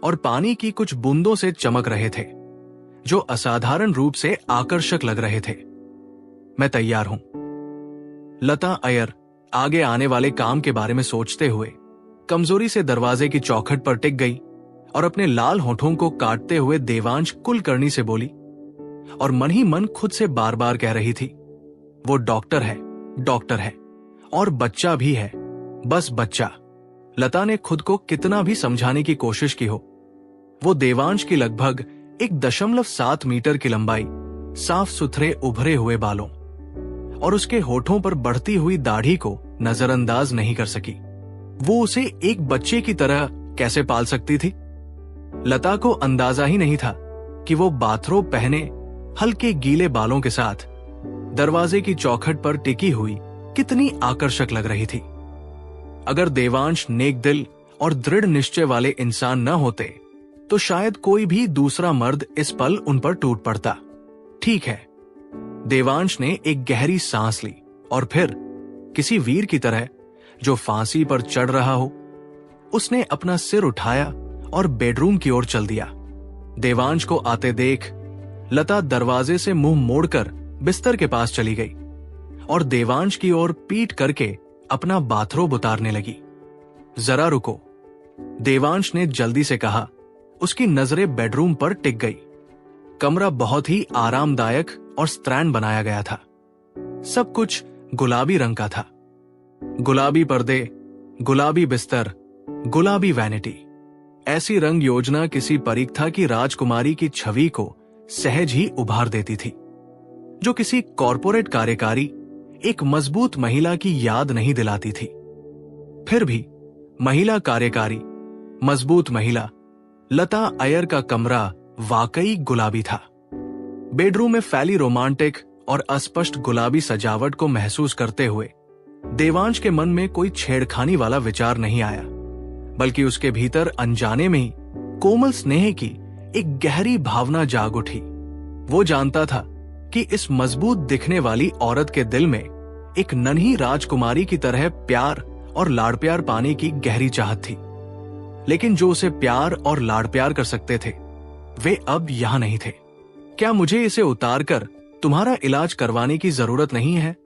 और पानी की कुछ बूंदों से चमक रहे थे, जो असाधारण रूप से आकर्षक लग रहे थे। मैं तैयार हूं। लता अय्यर आगे आने वाले काम के बारे में सोचते हुए कमजोरी से दरवाजे की चौखट पर टिक गई और अपने लाल होठों को काटते हुए देवांश कुलकर्णी से बोली, और मन ही मन खुद से बार बार कह रही थी, वो डॉक्टर है और बच्चा भी है, बस बच्चा। लता ने खुद को कितना भी समझाने की कोशिश की हो, वो देवांश की लगभग 1.7 मीटर की लंबाई, साफ सुथरे उभरे हुए बालों और उसके होठों पर बढ़ती हुई दाढ़ी को नजरअंदाज नहीं कर सकी। वो उसे एक बच्चे की तरह कैसे पाल सकती थी? लता को अंदाजा ही नहीं था कि वो बाथरोब पहने हल्के गीले बालों के साथ दरवाजे की चौखट पर टिकी हुई कितनी आकर्षक लग रही थी। अगर देवांश नेक दिल और दृढ़ निश्चय वाले इंसान न होते, तो शायद कोई भी दूसरा मर्द इस पल उन पर टूट पड़ता। ठीक है, देवांश ने एक गहरी सांस ली और फिर किसी वीर की तरह जो फांसी पर चढ़ रहा हो, उसने अपना सिर उठाया और बेडरूम की ओर चल दिया। देवांश को आते देख लता दरवाजे से मुंह मोड़कर बिस्तर के पास चली गई और देवांश की ओर पीठ करके अपना बाथरोब उतारने लगी। जरा रुको, देवांश ने जल्दी से कहा। उसकी नजरें बेडरूम पर टिक गई। कमरा बहुत ही आरामदायक और स्त्रैण बनाया गया था। सब कुछ गुलाबी रंग का था। गुलाबी पर्दे, गुलाबी बिस्तर, गुलाबी वैनिटी। ऐसी रंग योजना किसी परीक्षा की राजकुमारी की छवि को सहज ही उभार देती थी, जो किसी कॉरपोरेट कार्यकारी एक मजबूत महिला की याद नहीं दिलाती थी। फिर भी महिला कार्यकारी, मजबूत महिला, लता अय्यर का कमरा वाकई गुलाबी था। बेडरूम में फैली रोमांटिक और अस्पष्ट गुलाबी सजावट को महसूस करते हुए देवांश के मन में कोई छेड़खानी वाला विचार नहीं आया, बल्कि उसके भीतर अनजाने में ही कोमल स्नेह की एक गहरी भावना जाग उठी। वो जानता था कि इस मजबूत दिखने वाली औरत के दिल में एक नन्ही राजकुमारी की तरह प्यार और लाड़ प्यार पाने की गहरी चाहत थी, लेकिन जो उसे प्यार और लाड़ प्यार कर सकते थे, वे अब यहां नहीं थे। क्या मुझे इसे उतारकर तुम्हारा इलाज करवाने की जरूरत नहीं है?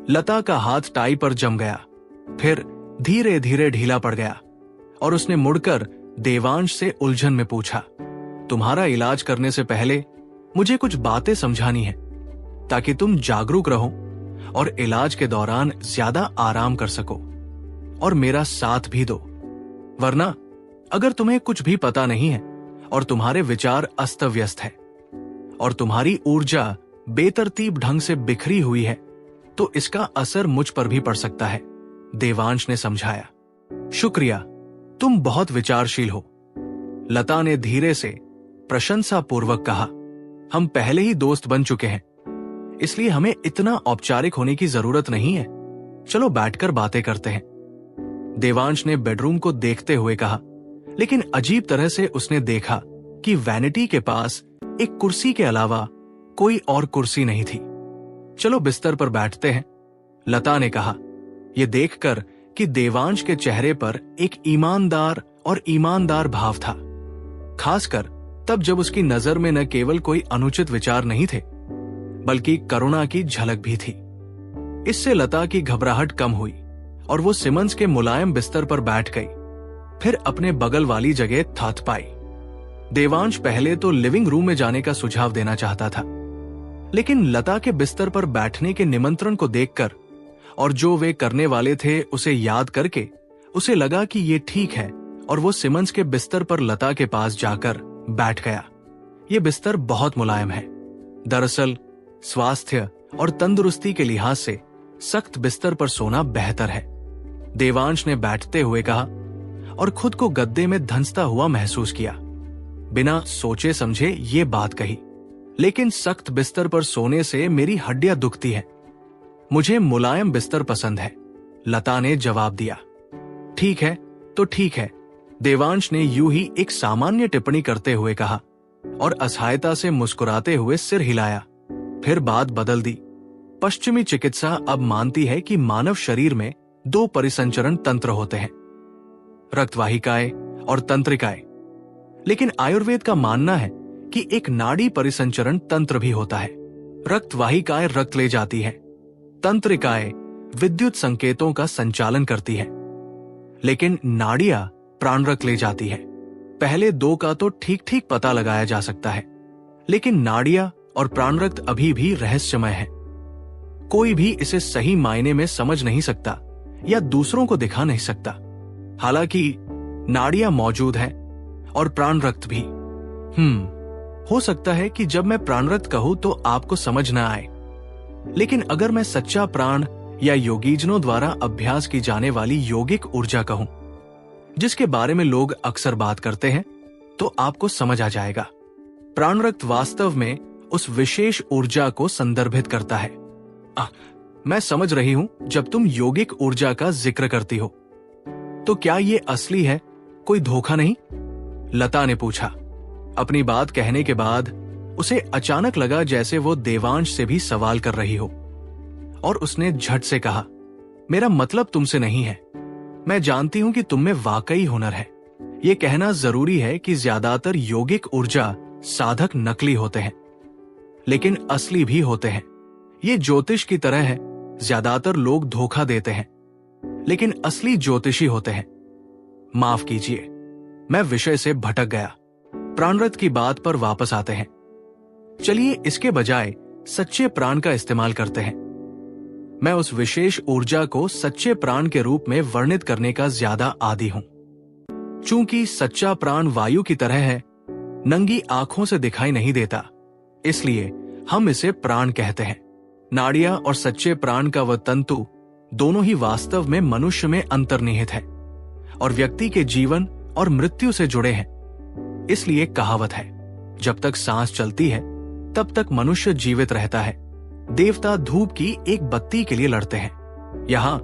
लता का हाथ टाई पर जम गया, फिर धीरे धीरे ढीला पड़ गया और उसने मुड़कर देवांश से उलझन में पूछा, तुम्हारा इलाज करने से पहले मुझे कुछ बातें समझानी है, ताकि तुम जागरूक रहो और इलाज के दौरान ज्यादा आराम कर सको और मेरा साथ भी दो। वरना अगर तुम्हें कुछ भी पता नहीं है और तुम्हारे विचार अस्त व्यस्त है और तुम्हारी ऊर्जा बेतरतीब ढंग से बिखरी हुई है, तो इसका असर मुझ पर भी पड़ सकता है, देवांश ने समझाया। शुक्रिया, तुम बहुत विचारशील हो, लता ने धीरे से प्रशंसापूर्वक कहा। हम पहले ही दोस्त बन चुके हैं, इसलिए हमें इतना औपचारिक होने की जरूरत नहीं है। चलो बैठकर बातें करते हैं। देवांश ने बेडरूम को देखते हुए कहा, लेकिन अजीब तरह से उसने देखा कि वैनिटी के पास एक कुर्सी के अलावा कोई और कुर्सी नहीं थी। चलो बिस्तर पर बैठते हैं, लता ने कहा, यह देखकर कि देवांश के चेहरे पर एक ईमानदार भाव था, खासकर तब जब उसकी नजर में न केवल कोई अनुचित विचार नहीं थे, बल्कि करुणा की झलक भी थी। इससे लता की घबराहट कम हुई और वो सिमंस के मुलायम बिस्तर पर बैठ गई, फिर अपने बगल वाली जगह थथ पाई। देवांश पहले तो लिविंग रूम में जाने का सुझाव देना चाहता था, लेकिन लता के बिस्तर पर बैठने के निमंत्रण को देखकर और जो वे करने वाले थे उसे याद करके उसे लगा कि ये ठीक है, और वो सिमंस के बिस्तर पर लता के पास जाकर बैठ गया। ये बिस्तर बहुत मुलायम है। दरअसल स्वास्थ्य और तंदुरुस्ती के लिहाज से सख्त बिस्तर पर सोना बेहतर है, देवांश ने बैठते हुए कहा और खुद को गद्दे में धंसता हुआ महसूस किया। बिना सोचे समझे ये बात कही, लेकिन सख्त बिस्तर पर सोने से मेरी हड्डियां दुखती हैं। मुझे मुलायम बिस्तर पसंद है, लता ने जवाब दिया। ठीक है तो ठीक है, देवांश ने यूं ही एक सामान्य टिप्पणी करते हुए कहा और असहायता से मुस्कुराते हुए सिर हिलाया। फिर बात बदल दी। पश्चिमी चिकित्सा अब मानती है कि मानव शरीर में 2 परिसंचरण तंत्र होते हैं, रक्तवाहिकाएं और तंत्रिकाएं। लेकिन आयुर्वेद का मानना है कि एक नाड़ी परिसंचरण तंत्र भी होता है। रक्तवाहिकाएं रक्त ले जाती हैं, तंत्रिकाएं विद्युत संकेतों का संचालन करती हैं, लेकिन नाड़ियां प्राण रक्त ले जाती है। पहले 2 का तो ठीक ठीक पता लगाया जा सकता है, लेकिन नाड़ियां और प्राण रक्त अभी भी रहस्यमय है। कोई भी इसे सही मायने में समझ नहीं सकता या दूसरों को दिखा नहीं सकता। हालांकि नाड़ियां मौजूद हैं और प्राण रक्त भी। हो सकता है कि जब मैं प्राण रक्त कहूं तो आपको समझ ना आए, लेकिन अगर मैं सच्चा प्राण या योगीजनों द्वारा अभ्यास की जाने वाली योगिक ऊर्जा कहूं, जिसके बारे में लोग अक्सर बात करते हैं, तो आपको समझ आ जाएगा। प्राण रक्त वास्तव में उस विशेष ऊर्जा को संदर्भित करता है। मैं समझ रही हूं जब तुम योगिक ऊर्जा का जिक्र करती हो, तो क्या ये असली है, कोई धोखा नहीं? लता ने पूछा। अपनी बात कहने के बाद उसे अचानक लगा जैसे वो देवांश से भी सवाल कर रही हो, और उसने झट से कहा, मेरा मतलब तुमसे नहीं है। मैं जानती हूं कि तुम में वाकई हुनर है। ये कहना जरूरी है कि ज्यादातर योगिक ऊर्जा साधक नकली होते हैं, लेकिन असली भी होते हैं। ये ज्योतिष की तरह है, ज्यादातर लोग धोखा देते हैं, लेकिन असली ज्योतिषी होते हैं। माफ कीजिए, मैं विषय से भटक गया। प्राणरथ की बात पर वापस आते हैं। चलिए इसके बजाय सच्चे प्राण का इस्तेमाल करते हैं। मैं उस विशेष ऊर्जा को सच्चे प्राण के रूप में वर्णित करने का ज्यादा आदी हूं। चूंकि सच्चा प्राण वायु की तरह है, नंगी आंखों से दिखाई नहीं देता, इसलिए हम इसे प्राण कहते हैं। नाड़ियां और सच्चे प्राण का वह तंतु दोनों ही वास्तव में मनुष्य में अंतर्निहित है और व्यक्ति के जीवन और मृत्यु से जुड़े हैं। इसलिए कहावत है, जब तक सांस चलती है तब तक मनुष्य जीवित रहता है। देवता धूप की एक बत्ती के लिए लड़ते हैं। यहाँ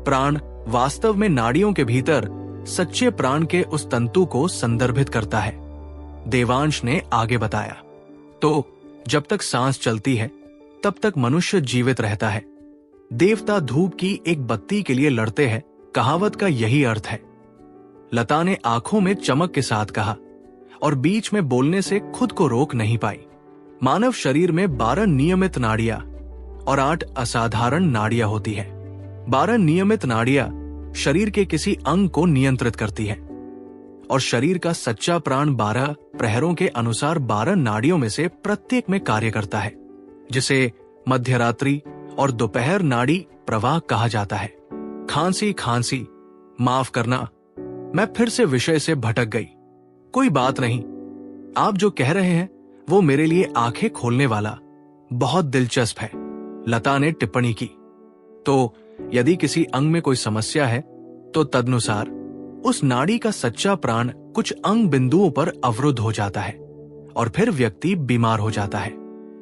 प्राण वास्तव में नाड़ियों के भीतर सच्चे प्राण के उस तंतु को संदर्भित करता है, देवांश ने आगे बताया। तो जब तक सांस चलती है तब तक मनुष्य जीवित रहता है। देवता धूप की एक बत्ती के लिए लड़ते हैं, कहावत का यही अर्थ है। लता ने आंखों में चमक के साथ कहा और बीच में बोलने से खुद को रोक नहीं पाई। मानव शरीर में 12 नियमित नाड़ियां और 8 असाधारण नाड़ियां होती है। 12 नियमित नाड़ियां शरीर के किसी अंग को नियंत्रित करती है और शरीर का सच्चा प्राण 12 प्रहरों के अनुसार 12 नाड़ियों में से प्रत्येक में कार्य करता है, जिसे मध्यरात्रि और दोपहर नाड़ी प्रवाह कहा जाता है। खांसी, माफ करना, मैं फिर से विषय से भटक गई। कोई बात नहीं, आप जो कह रहे हैं वो मेरे लिए आंखें खोलने वाला, बहुत दिलचस्प है, लता ने टिप्पणी की। तो यदि किसी अंग में कोई समस्या है तो तदनुसार उस नाड़ी का सच्चा प्राण कुछ अंग बिंदुओं पर अवरुद्ध हो जाता है और फिर व्यक्ति बीमार हो जाता है।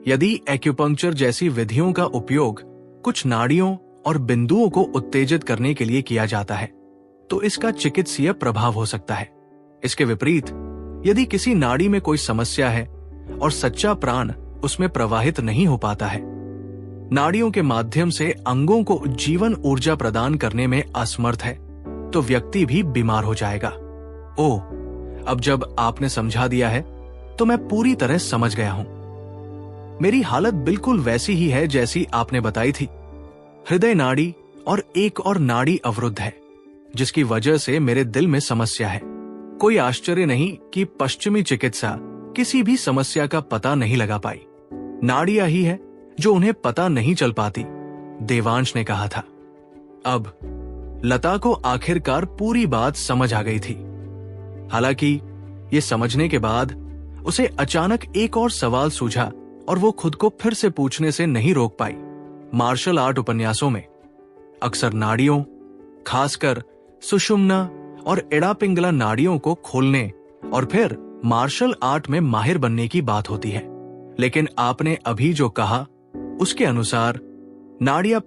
यदि एक्यूपंक्चर जैसी विधियों का उपयोग कुछ नाड़ियों और बिंदुओं को उत्तेजित करने के लिए किया जाता है तो इसका चिकित्सीय प्रभाव हो सकता है। इसके विपरीत यदि किसी नाड़ी में कोई समस्या है और सच्चा प्राण उसमें प्रवाहित नहीं हो पाता है, नाड़ियों के माध्यम से अंगों को जीवन ऊर्जा प्रदान करने में असमर्थ है, तो व्यक्ति भी बीमार हो जाएगा। ओह, अब जब आपने समझा दिया है तो मैं पूरी तरह समझ गया हूं। मेरी हालत बिल्कुल वैसी ही है जैसी आपने बताई थी। हृदय नाड़ी और एक और नाड़ी अवरुद्ध है, जिसकी वजह से मेरे दिल में समस्या है। कोई आश्चर्य नहीं कि पश्चिमी चिकित्सा किसी भी समस्या का पता नहीं लगा पाई। नाड़ियां ही है जो उन्हें पता नहीं चल पाती, देवांश ने कहा था। अब लता को आखिरकार पूरी बात समझ आ गई थी। हालांकि ये समझने के बाद उसे अचानक एक और सवाल सूझा और वो खुद को फिर से पूछने से नहीं रोक पाई। मार्शल आर्ट उपन्यासों में अक्सर नाड़ियों, खासकर सुषुम्ना और एड़ा पिंगला नाड़ियों को खोलने और फिर मार्शल आर्ट में माहिर बनने की बात होती है, लेकिन आपने अभी जो कहा उसके अनुसार नाड़ियां